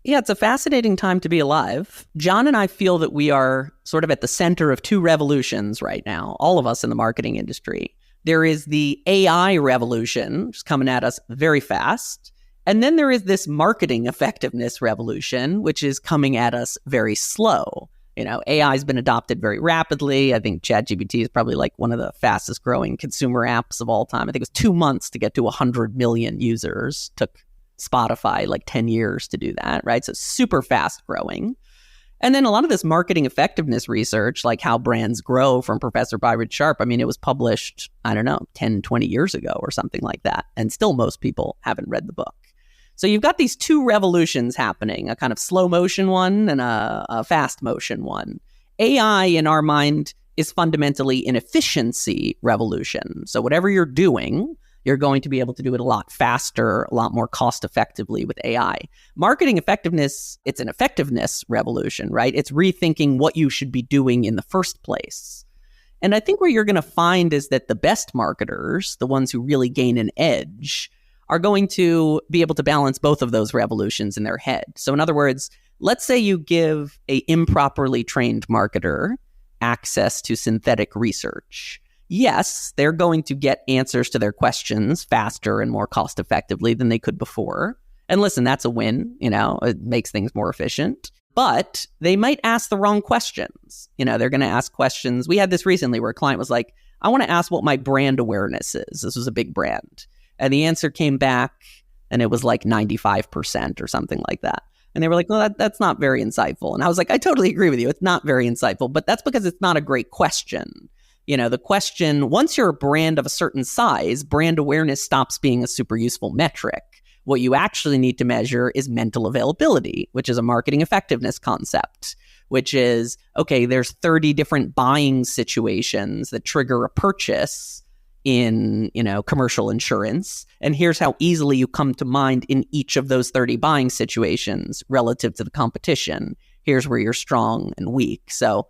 Yeah, it's a fascinating time to be alive. John and I feel that we are sort of at the center of two revolutions right now, all of us in the marketing industry. There is the AI revolution, which is coming at us very fast. And then there is this marketing effectiveness revolution, which is coming at us very slow. AI has been adopted very rapidly. I think ChatGPT is probably like one of the fastest growing consumer apps of all time. I think it was 2 months to get to 100 million users. Took Spotify like 10 years to do that, right? So super fast growing. And then a lot of this marketing effectiveness research, like how brands grow from Professor Byron Sharp, I mean, it was published, 10, 20 years ago or something like that. And still most people haven't read the book. So you've got these two revolutions happening, a kind of slow motion one and a fast motion one. AI in our mind is fundamentally an efficiency revolution. So whatever you're doing, you're going to be able to do it a lot faster, a lot more cost effectively with AI. Marketing effectiveness, it's an effectiveness revolution, right? It's rethinking what you should be doing in the first place. And I think what you're going to find is that the best marketers, the ones who really gain an edge, are going to be able to balance both of those revolutions in their head. So in other words, let's say you give an improperly trained marketer access to synthetic research. Yes, they're going to get answers to their questions faster and more cost effectively than they could before. And listen, that's a win, it makes things more efficient. But they might ask the wrong questions. They're going to ask questions. We had this recently where a client was like, I want to ask what my brand awareness is. This was a big brand. And the answer came back and it was like 95% or something like that. And they were like, well, that's not very insightful. And I was like, I totally agree with you. It's not very insightful, but that's because it's not a great question. The question, once you're a brand of a certain size, brand awareness stops being a super useful metric. What you actually need to measure is mental availability, which is a marketing effectiveness concept, which is, okay, there's 30 different buying situations that trigger a purchase in, commercial insurance. And here's how easily you come to mind in each of those 30 buying situations relative to the competition. Here's where you're strong and weak. So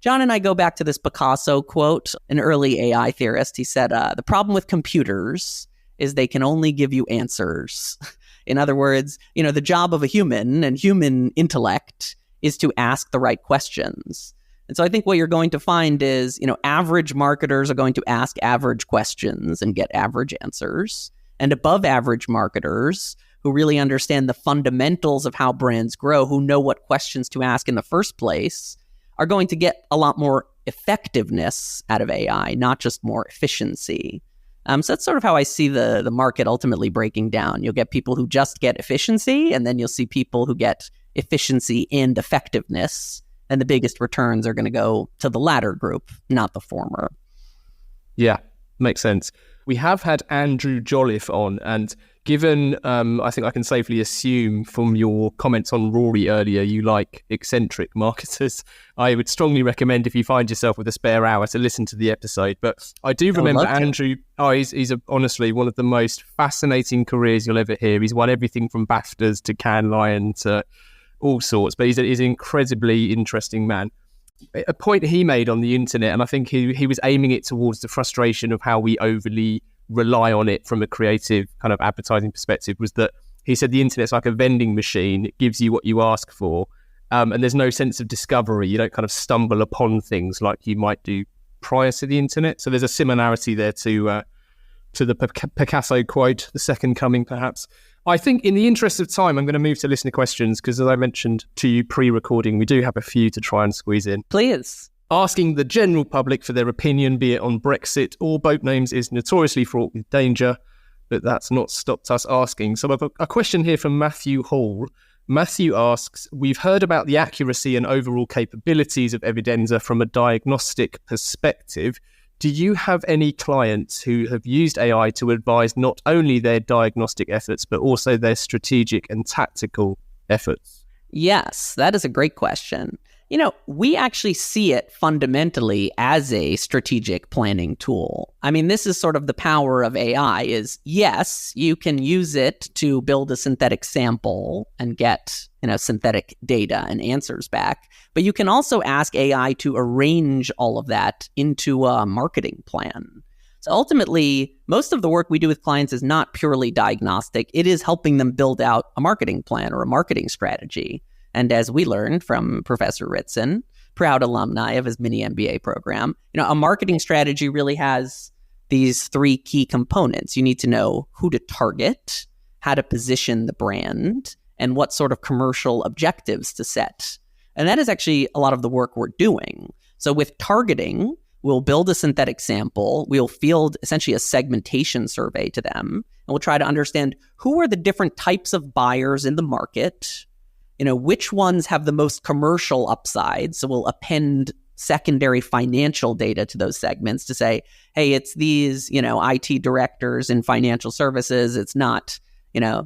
John and I go back to this Picasso quote, an early AI theorist. He said, the problem with computers is they can only give you answers. In other words, the job of a human and human intellect is to ask the right questions. And so I think what you're going to find is, average marketers are going to ask average questions and get average answers. And above average marketers who really understand the fundamentals of how brands grow, who know what questions to ask in the first place, are going to get a lot more effectiveness out of AI, not just more efficiency. So that's sort of how I see the market ultimately breaking down. You'll get people who just get efficiency, and then you'll see people who get efficiency and effectiveness. And the biggest returns are going to go to the latter group, not the former. Yeah, makes sense. We have had Andrew Jolliffe on, and given, I think I can safely assume from your comments on Rory earlier, you like eccentric marketers. I would strongly recommend, if you find yourself with a spare hour, to listen to the episode. But I do remember Andrew, he's honestly one of the most fascinating careers you'll ever hear. He's won everything from BAFTAs to Cannes Lion to all sorts, but he's an incredibly interesting man. A point he made on the internet, and I think he was aiming it towards the frustration of how we overly rely on it from a creative kind of advertising perspective, was that he said the internet's like a vending machine. It gives you what you ask for, and there's no sense of discovery. You don't kind of stumble upon things like you might do prior to the internet. So there's a similarity there to the Picasso quote, the second coming, perhaps. I think in the interest of time, I'm going to move to listener questions because, as I mentioned to you pre-recording, we do have a few to try and squeeze in. Please. Asking the general public for their opinion, be it on Brexit or boat names, is notoriously fraught with danger, but that's not stopped us asking. So I've got a question here from Matthew Hall. Matthew asks, we've heard about the accuracy and overall capabilities of Evidenza from a diagnostic perspective. Do you have any clients who have used AI to advise not only their diagnostic efforts, but also their strategic and tactical efforts? Yes, that is a great question. We actually see it fundamentally as a strategic planning tool. I mean, this is sort of the power of AI is, yes, you can use it to build a synthetic sample and get, synthetic data and answers back. But you can also ask AI to arrange all of that into a marketing plan. So ultimately, most of the work we do with clients is not purely diagnostic. It is helping them build out a marketing plan or a marketing strategy. And as we learned from Professor Ritson, proud alumni of his mini MBA program, a marketing strategy really has these three key components. You need to know who to target, how to position the brand, and what sort of commercial objectives to set. And that is actually a lot of the work we're doing. So with targeting, we'll build a synthetic sample, we'll field essentially a segmentation survey to them, and we'll try to understand who are the different types of buyers in the market, which ones have the most commercial upside. So we'll append secondary financial data to those segments to say, hey, it's these, IT directors in financial services. It's not,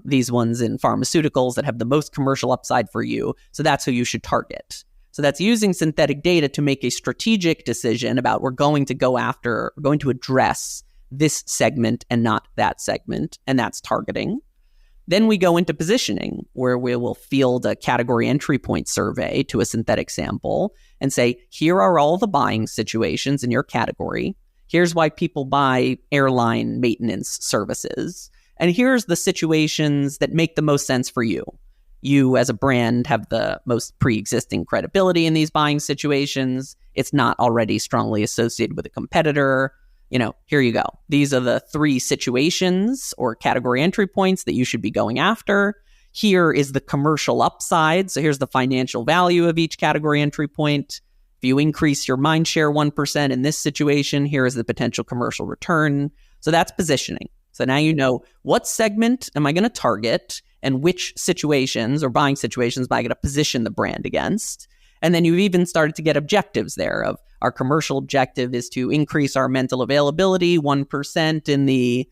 these ones in pharmaceuticals that have the most commercial upside for you. So that's who you should target. So that's using synthetic data to make a strategic decision about we're going to address this segment and not that segment. And that's targeting. Then we go into positioning, where we will field a category entry point survey to a synthetic sample and say, here are all the buying situations in your category. Here's why people buy airline maintenance services. And here's the situations that make the most sense for you. You as a brand have the most pre-existing credibility in these buying situations. It's not already strongly associated with a competitor. Here you go. These are the three situations or category entry points that you should be going after. Here is the commercial upside. So here's the financial value of each category entry point. If you increase your mind share 1% in this situation, here is the potential commercial return. So that's positioning. So now you know what segment am I going to target and which situations or buying situations am I going to position the brand against. And then you've even started to get objectives there of our commercial objective is to increase our mental availability 1% in the,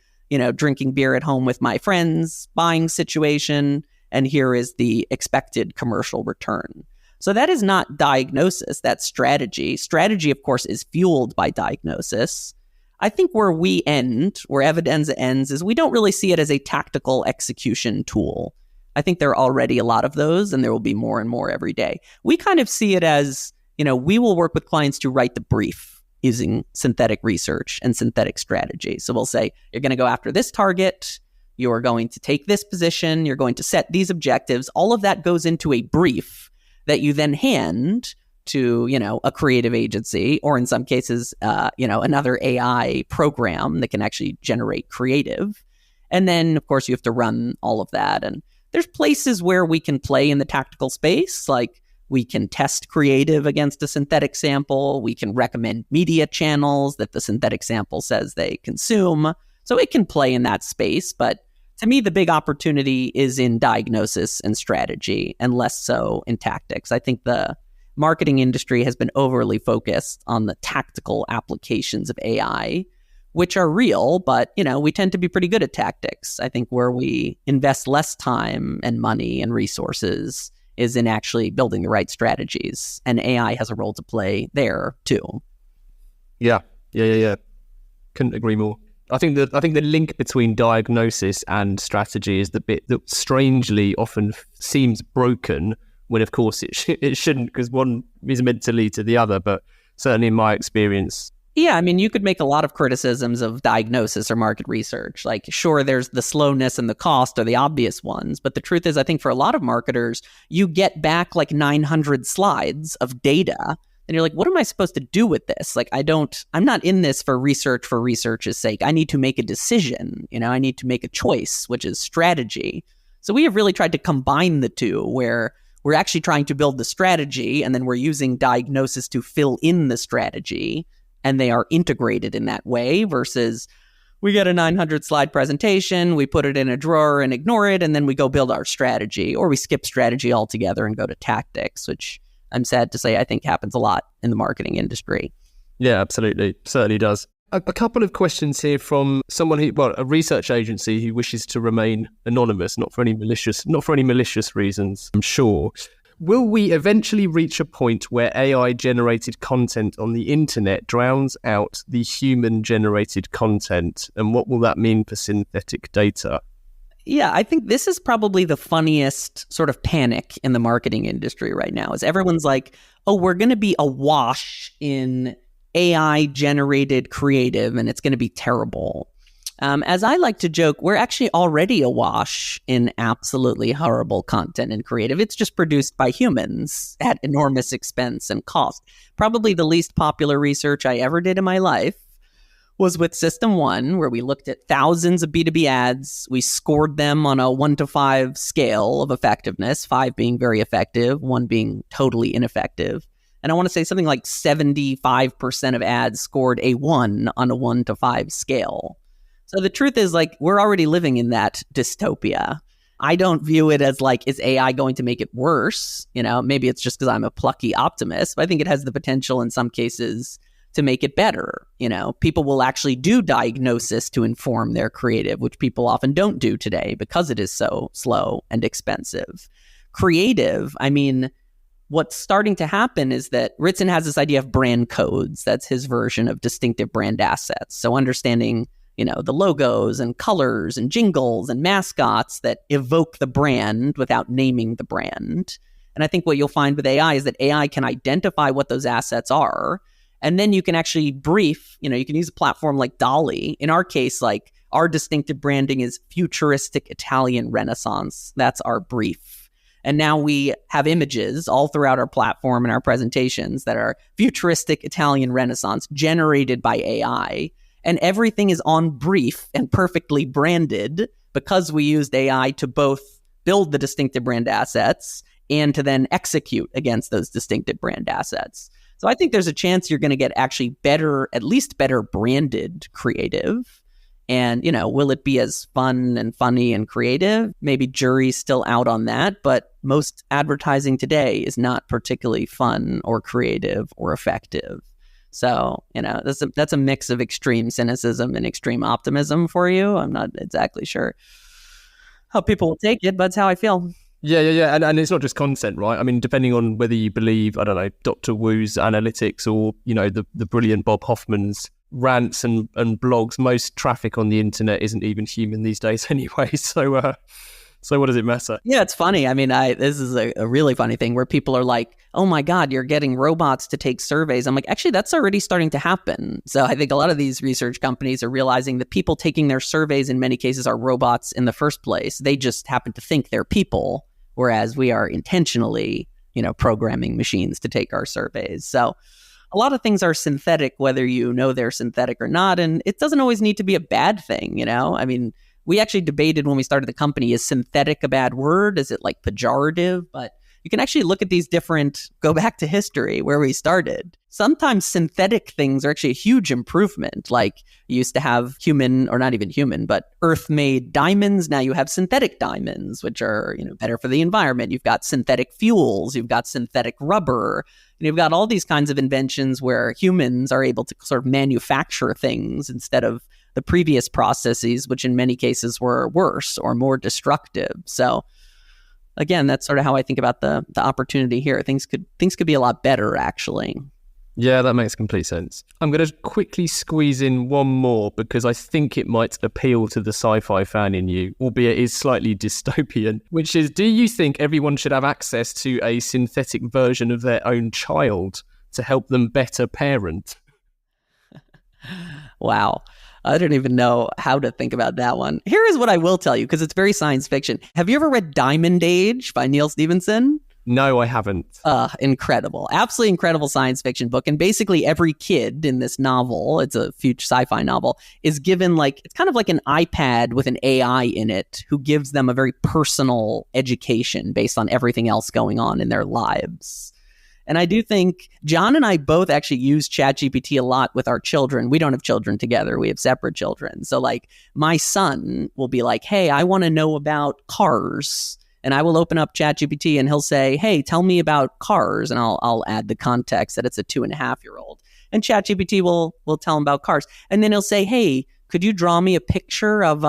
drinking beer at home with my friends buying situation. And here is the expected commercial return. So that is not diagnosis, that's strategy. Strategy, of course, is fueled by diagnosis. I think where Evidenza ends, is we don't really see it as a tactical execution tool. I think there are already a lot of those, and there will be more and more every day. We kind of see it as, we will work with clients to write the brief using synthetic research and synthetic strategy. So we'll say, you're going to go after this target, you're going to take this position, you're going to set these objectives. All of that goes into a brief that you then hand to, a creative agency, or in some cases, another AI program that can actually generate creative. And then, of course, you have to run all of that. And there's places where we can play in the tactical space, like we can test creative against a synthetic sample. We can recommend media channels that the synthetic sample says they consume. So it can play in that space. But to me, the big opportunity is in diagnosis and strategy, and less so in tactics. I think the marketing industry has been overly focused on the tactical applications of AI, which are real, but, we tend to be pretty good at tactics. I think where we invest less time and money and resources is in actually building the right strategies. And AI has a role to play there too. Yeah. Couldn't agree more. I think the link between diagnosis and strategy is the bit that strangely often seems broken, when of course it shouldn't, because one is meant to lead to the other. But certainly in my experience, yeah, I mean, you could make a lot of criticisms of diagnosis or market research. Like, sure, there's the slowness and the cost are the obvious ones. But the truth is, I think for a lot of marketers, you get back like 900 slides of data. And you're like, what am I supposed to do with this? Like, I'm not in this for research's sake. I need to make a decision. I need to make a choice, which is strategy. So we have really tried to combine the two, where we're actually trying to build the strategy, and then we're using diagnosis to fill in the strategy, and they are integrated in that way versus we get a 900 slide presentation, we put it in a drawer and ignore it, and then we go build our strategy, or we skip strategy altogether and go to tactics, which I'm sad to say I think happens a lot in the marketing industry. Yeah, absolutely. Certainly does. A couple of questions here from someone a research agency who wishes to remain anonymous, not for any malicious reasons, I'm sure. Will we eventually reach a point where AI-generated content on the internet drowns out the human-generated content? And what will that mean for synthetic data? Yeah, I think this is probably the funniest sort of panic in the marketing industry right now, is everyone's like, oh, we're going to be awash in AI-generated creative, and it's going to be terrible. As I like to joke, we're actually already awash in absolutely horrible content and creative. It's just produced by humans at enormous expense and cost. Probably the least popular research I ever did in my life was with System 1, where we looked at thousands of B2B ads. We scored them on a 1 to 5 scale of effectiveness, 5 being very effective, 1 being totally ineffective. And I want to say something like 75% of ads scored a 1 on a 1 to 5 scale. So the truth is, like, we're already living in that dystopia. I don't view it as like, is AI going to make it worse? You know, maybe it's just because I'm a plucky optimist, but I think it has the potential in some cases to make it better. You know, people will actually do diagnosis to inform their creative, which people often don't do today because it is so slow and expensive. Creative, I mean, what's starting to happen is that Ritson has this idea of brand codes. That's his version of distinctive brand assets. So understanding, you know, the logos and colors and jingles and mascots that evoke the brand without naming the brand. And I think what you'll find with AI is that AI can identify what those assets are. And then you can actually brief, you know, you can use a platform like DALL-E. In our case, like, our distinctive branding is futuristic Italian Renaissance. That's our brief. And now we have images all throughout our platform and our presentations that are futuristic Italian Renaissance generated by AI. And everything is on brief and perfectly branded because we used AI to both build the distinctive brand assets and to then execute against those distinctive brand assets. So I think there's a chance you're going to get actually better, at least better branded creative. And, you know, will it be as fun and funny and creative? Maybe jury's still out on that, but most advertising today is not particularly fun or creative or effective. So, you know, that's a mix of extreme cynicism and extreme optimism for you. I'm not exactly sure how people will take it, but it's how I feel. Yeah. And it's not just content, right? I mean, depending on whether you believe, I don't know, Dr. Wu's analytics or, you know, the brilliant Bob Hoffman's rants and blogs, most traffic on the internet isn't even human these days anyway. So what does it matter? Yeah, it's funny. I mean, this is a really funny thing where people are like, oh my God, you're getting robots to take surveys. I'm like, actually, that's already starting to happen. So I think a lot of these research companies are realizing that people taking their surveys in many cases are robots in the first place. They just happen to think they're people, whereas we are intentionally, you know, programming machines to take our surveys. So a lot of things are synthetic, whether you know they're synthetic or not. And it doesn't always need to be a bad thing, you know? I mean, we actually debated when we started the company, is synthetic a bad word? Is it like pejorative? But you can actually look at these different, go back to history where we started. Sometimes synthetic things are actually a huge improvement. Like, you used to have human, or not even human, but earth-made diamonds. Now you have synthetic diamonds, which are, you know, better for the environment. You've got synthetic fuels. You've got synthetic rubber. And you've got all these kinds of inventions where humans are able to sort of manufacture things instead of the previous processes, which in many cases were worse or more destructive. So again, that's sort of how I think about the opportunity here. Things could be a lot better, actually. Yeah, that makes complete sense. I'm going to quickly squeeze in one more because I think it might appeal to the sci-fi fan in you, albeit it is slightly dystopian, which is, do you think everyone should have access to a synthetic version of their own child to help them better parent? Wow. I don't even know how to think about that one. Here is what I will tell you, because it's very science fiction. Have you ever read Diamond Age by Neil Stephenson? No, I haven't. Incredible. Absolutely incredible science fiction book. And basically every kid in this novel, it's a future sci-fi novel, is given it's kind of like an iPad with an AI in it who gives them a very personal education based on everything else going on in their lives. And I do think John and I both actually use ChatGPT a lot with our children. We don't have children together. We have separate children. So my son will be like, hey, I want to know about cars. And I will open up ChatGPT and he'll say, hey, tell me about cars. And I'll add the context that it's a 2.5-year-old. And ChatGPT will tell him about cars. And then he'll say, hey, could you draw me a picture of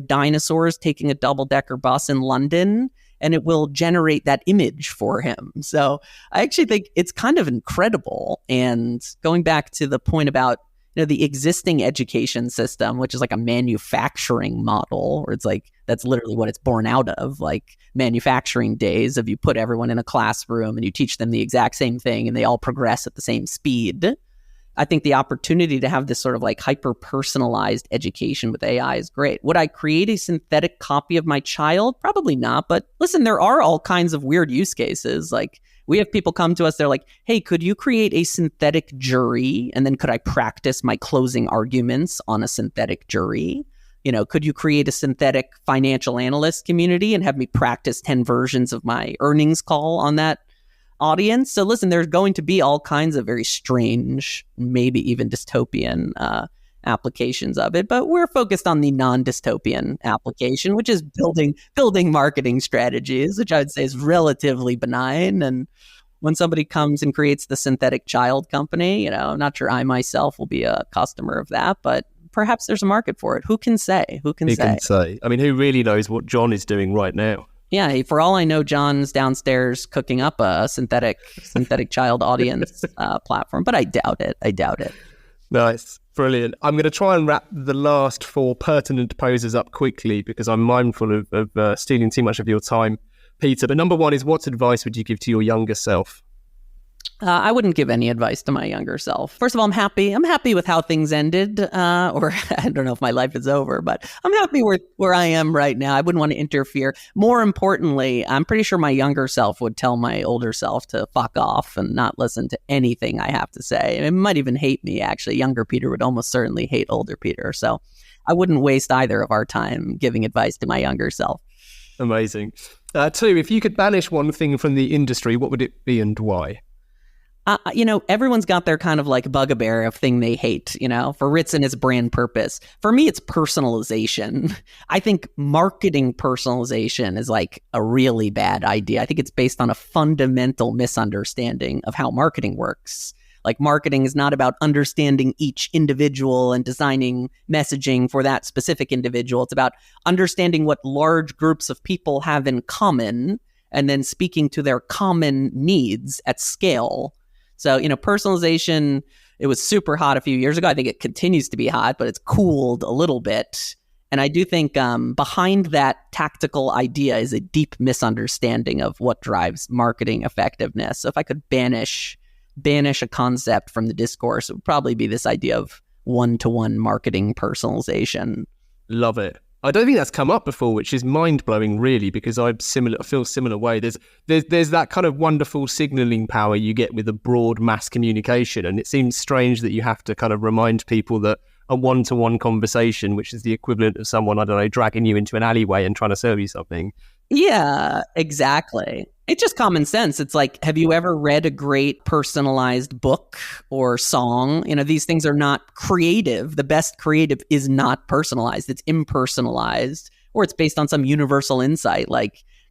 dinosaurs taking a double-decker bus in London? And it will generate that image for him. So I actually think it's kind of incredible. And going back to the point about the existing education system, which is like a manufacturing model, or it's that's literally what it's born out of, manufacturing days of you put everyone in a classroom and you teach them the exact same thing and they all progress at the same speed. I think the opportunity to have this sort of hyper-personalized education with AI is great. Would I create a synthetic copy of my child? Probably not. But listen, there are all kinds of weird use cases. We have people come to us, they're like, hey, could you create a synthetic jury? And then could I practice my closing arguments on a synthetic jury? Could you create a synthetic financial analyst community and have me practice 10 versions of my earnings call on that audience? So listen, there's going to be all kinds of very strange, maybe even dystopian applications of it, but we're focused on the non-dystopian application, which is building marketing strategies, which I would say is relatively benign. And when somebody comes and creates the synthetic child company, I'm not sure I myself will be a customer of that, but perhaps there's a market for it. Who can say? Who can say? I mean, who really knows what John is doing right now? Yeah, for all I know, John's downstairs cooking up a synthetic child audience platform, but I doubt it. Nice. Brilliant. I'm going to try and wrap the last 4 pertinent poses up quickly because I'm mindful of stealing too much of your time, Peter. But number 1 is, what advice would you give to your younger self? I wouldn't give any advice to my younger self. First of all, I'm happy. I'm happy with how things ended, or I don't know if my life is over, but I'm happy where I am right now. I wouldn't want to interfere. More importantly, I'm pretty sure my younger self would tell my older self to fuck off and not listen to anything I have to say. It might even hate me, actually. Younger Peter would almost certainly hate older Peter. So I wouldn't waste either of our time giving advice to my younger self. Amazing. 2, if you could banish one thing from the industry, what would it be and why? Everyone's got their kind of bugaboo of thing they hate. For Ritson, it's brand purpose. For me, it's personalization. I think marketing personalization is a really bad idea. I think it's based on a fundamental misunderstanding of how marketing works. Marketing is not about understanding each individual and designing messaging for that specific individual. It's about understanding what large groups of people have in common and then speaking to their common needs at scale. So, personalization, it was super hot a few years ago. I think it continues to be hot, but it's cooled a little bit. And I do think behind that tactical idea is a deep misunderstanding of what drives marketing effectiveness. So if I could banish a concept from the discourse, it would probably be this idea of one-to-one marketing personalization. Love it. I don't think that's come up before, which is mind-blowing, really, because I feel similar way. There's that kind of wonderful signaling power you get with a broad mass communication, and it seems strange that you have to kind of remind people that a one-to-one conversation, which is the equivalent of someone, I don't know, dragging you into an alleyway and trying to serve you something. Yeah, exactly. It's just common sense. It's have you ever read a great personalized book or song? These things are not creative. The best creative is not personalized. It's impersonalized, or it's based on some universal insight.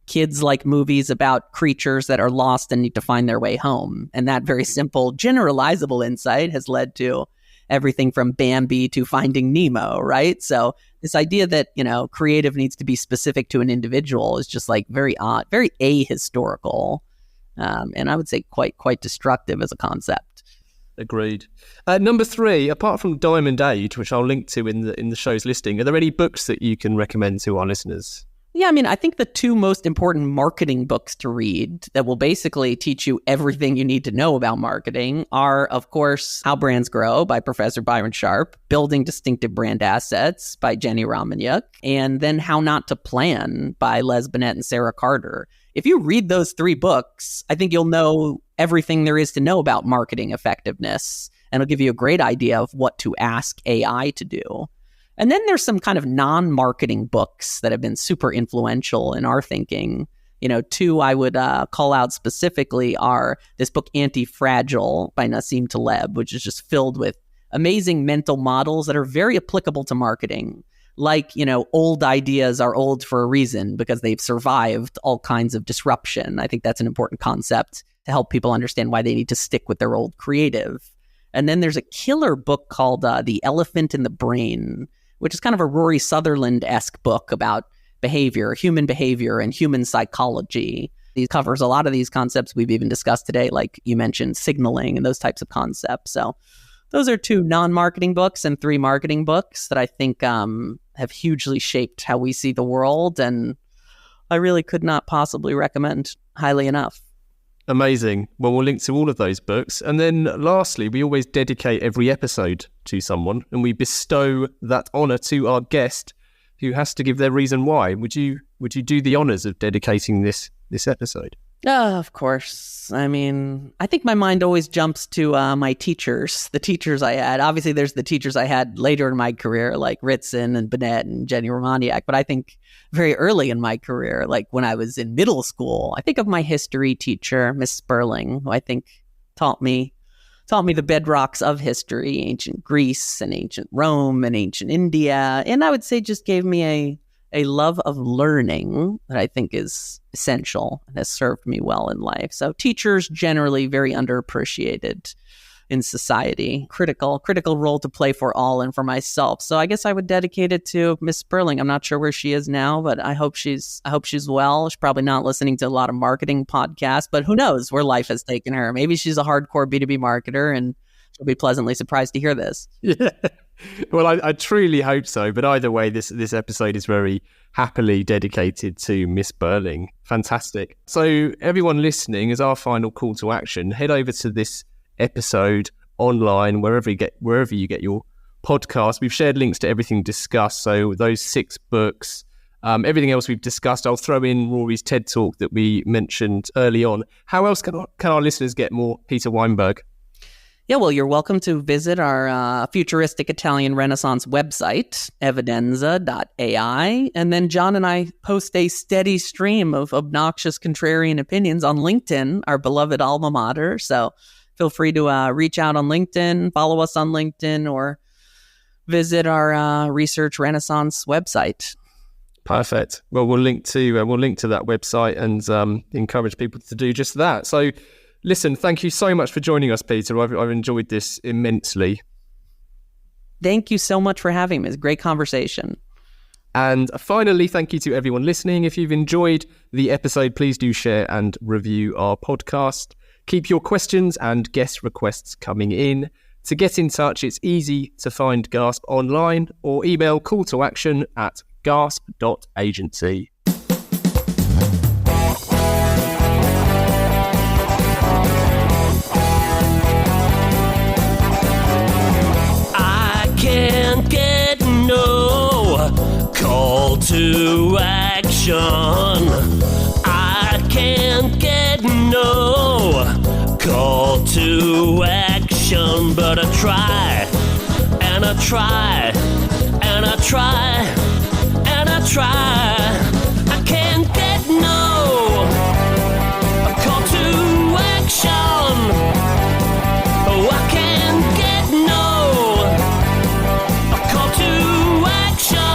Kids like movies about creatures that are lost and need to find their way home. And that very simple, generalizable insight has led to everything from Bambi to Finding Nemo, right? So this idea that, creative needs to be specific to an individual is just very odd, very ahistorical, and I would say quite destructive as a concept. Agreed. Number 3, apart from Diamond Age, which I'll link to in the show's listing, are there any books that you can recommend to our listeners? Yeah, I think the 2 most important marketing books to read that will basically teach you everything you need to know about marketing are, of course, How Brands Grow by Professor Byron Sharp, Building Distinctive Brand Assets by Jenny Romaniuk, and then How Not to Plan by Les Binet and Sarah Carter. if you read those 3 books, I think you'll know everything there is to know about marketing effectiveness. And it'll give you a great idea of what to ask AI to do. And then there's some kind of non-marketing books that have been super influential in our thinking. 2 I would call out specifically are this book, Anti-Fragile by Nassim Taleb, which is just filled with amazing mental models that are very applicable to marketing. Like, old ideas are old for a reason because they've survived all kinds of disruption. I think that's an important concept to help people understand why they need to stick with their old creative. And then there's a killer book called The Elephant in the Brain, which is kind of a Rory Sutherland-esque book about human behavior and human psychology. He covers a lot of these concepts we've even discussed today, like you mentioned, signaling and those types of concepts. So those are 2 non-marketing books and 3 marketing books that I think have hugely shaped how we see the world. And I really could not possibly recommend highly enough. Amazing. Well, we'll link to all of those books. And then lastly, we always dedicate every episode to someone, and we bestow that honour to our guest who has to give their reason why. Would you do the honours of dedicating this episode? Of course. I mean, I think my mind always jumps to my teachers, the teachers I had. Obviously, there's the teachers I had later in my career, like Ritson and Bennett and Jenny Romaniak. But I think very early in my career, like when I was in middle school, I think of my history teacher, Miss Sperling, who I think taught me the bedrocks of history, ancient Greece and ancient Rome and ancient India. And I would say just gave me a love of learning that I think is essential and has served me well in life. So teachers generally very underappreciated in society, critical role to play for all and for myself. So I guess I would dedicate it to Miss Sperling. I'm not sure where she is now, but I hope she's well. She's probably not listening to a lot of marketing podcasts, but who knows where life has taken her. Maybe she's a hardcore B2B marketer and she'll be pleasantly surprised to hear this. Yeah. Well, I truly hope so. But either way, this episode is very happily dedicated to Miss Sperling. Fantastic. So everyone listening, as our final call to action, head over to this episode online, wherever you get your podcast. We've shared links to everything discussed. So those 6 books, everything else we've discussed. I'll throw in Rory's TED Talk that we mentioned early on. How else can our listeners get more Peter Weinberg? Yeah, well, you're welcome to visit our futuristic Italian Renaissance website, evidenza.ai. And then John and I post a steady stream of obnoxious contrarian opinions on LinkedIn, our beloved alma mater. So feel free to reach out on LinkedIn, follow us on LinkedIn, or visit our Research Renaissance website. Perfect. Well, we'll link to that website and encourage people to do just that. So, listen, thank you so much for joining us, Peter. I've enjoyed this immensely. Thank you so much for having me. It's a great conversation. And finally, thank you to everyone listening. If you've enjoyed the episode, please do share and review our podcast. Keep your questions and guest requests coming in. To get in touch, it's easy to find Gasp online or email calltoaction@gasp.agency. Can't get no call to action. I can't get no call to action, but I try and I try and I try and I try. I can't get no call to action. Oh, I can't get no call to action.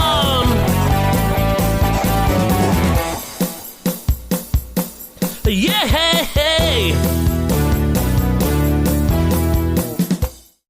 Yeah, hey, hey.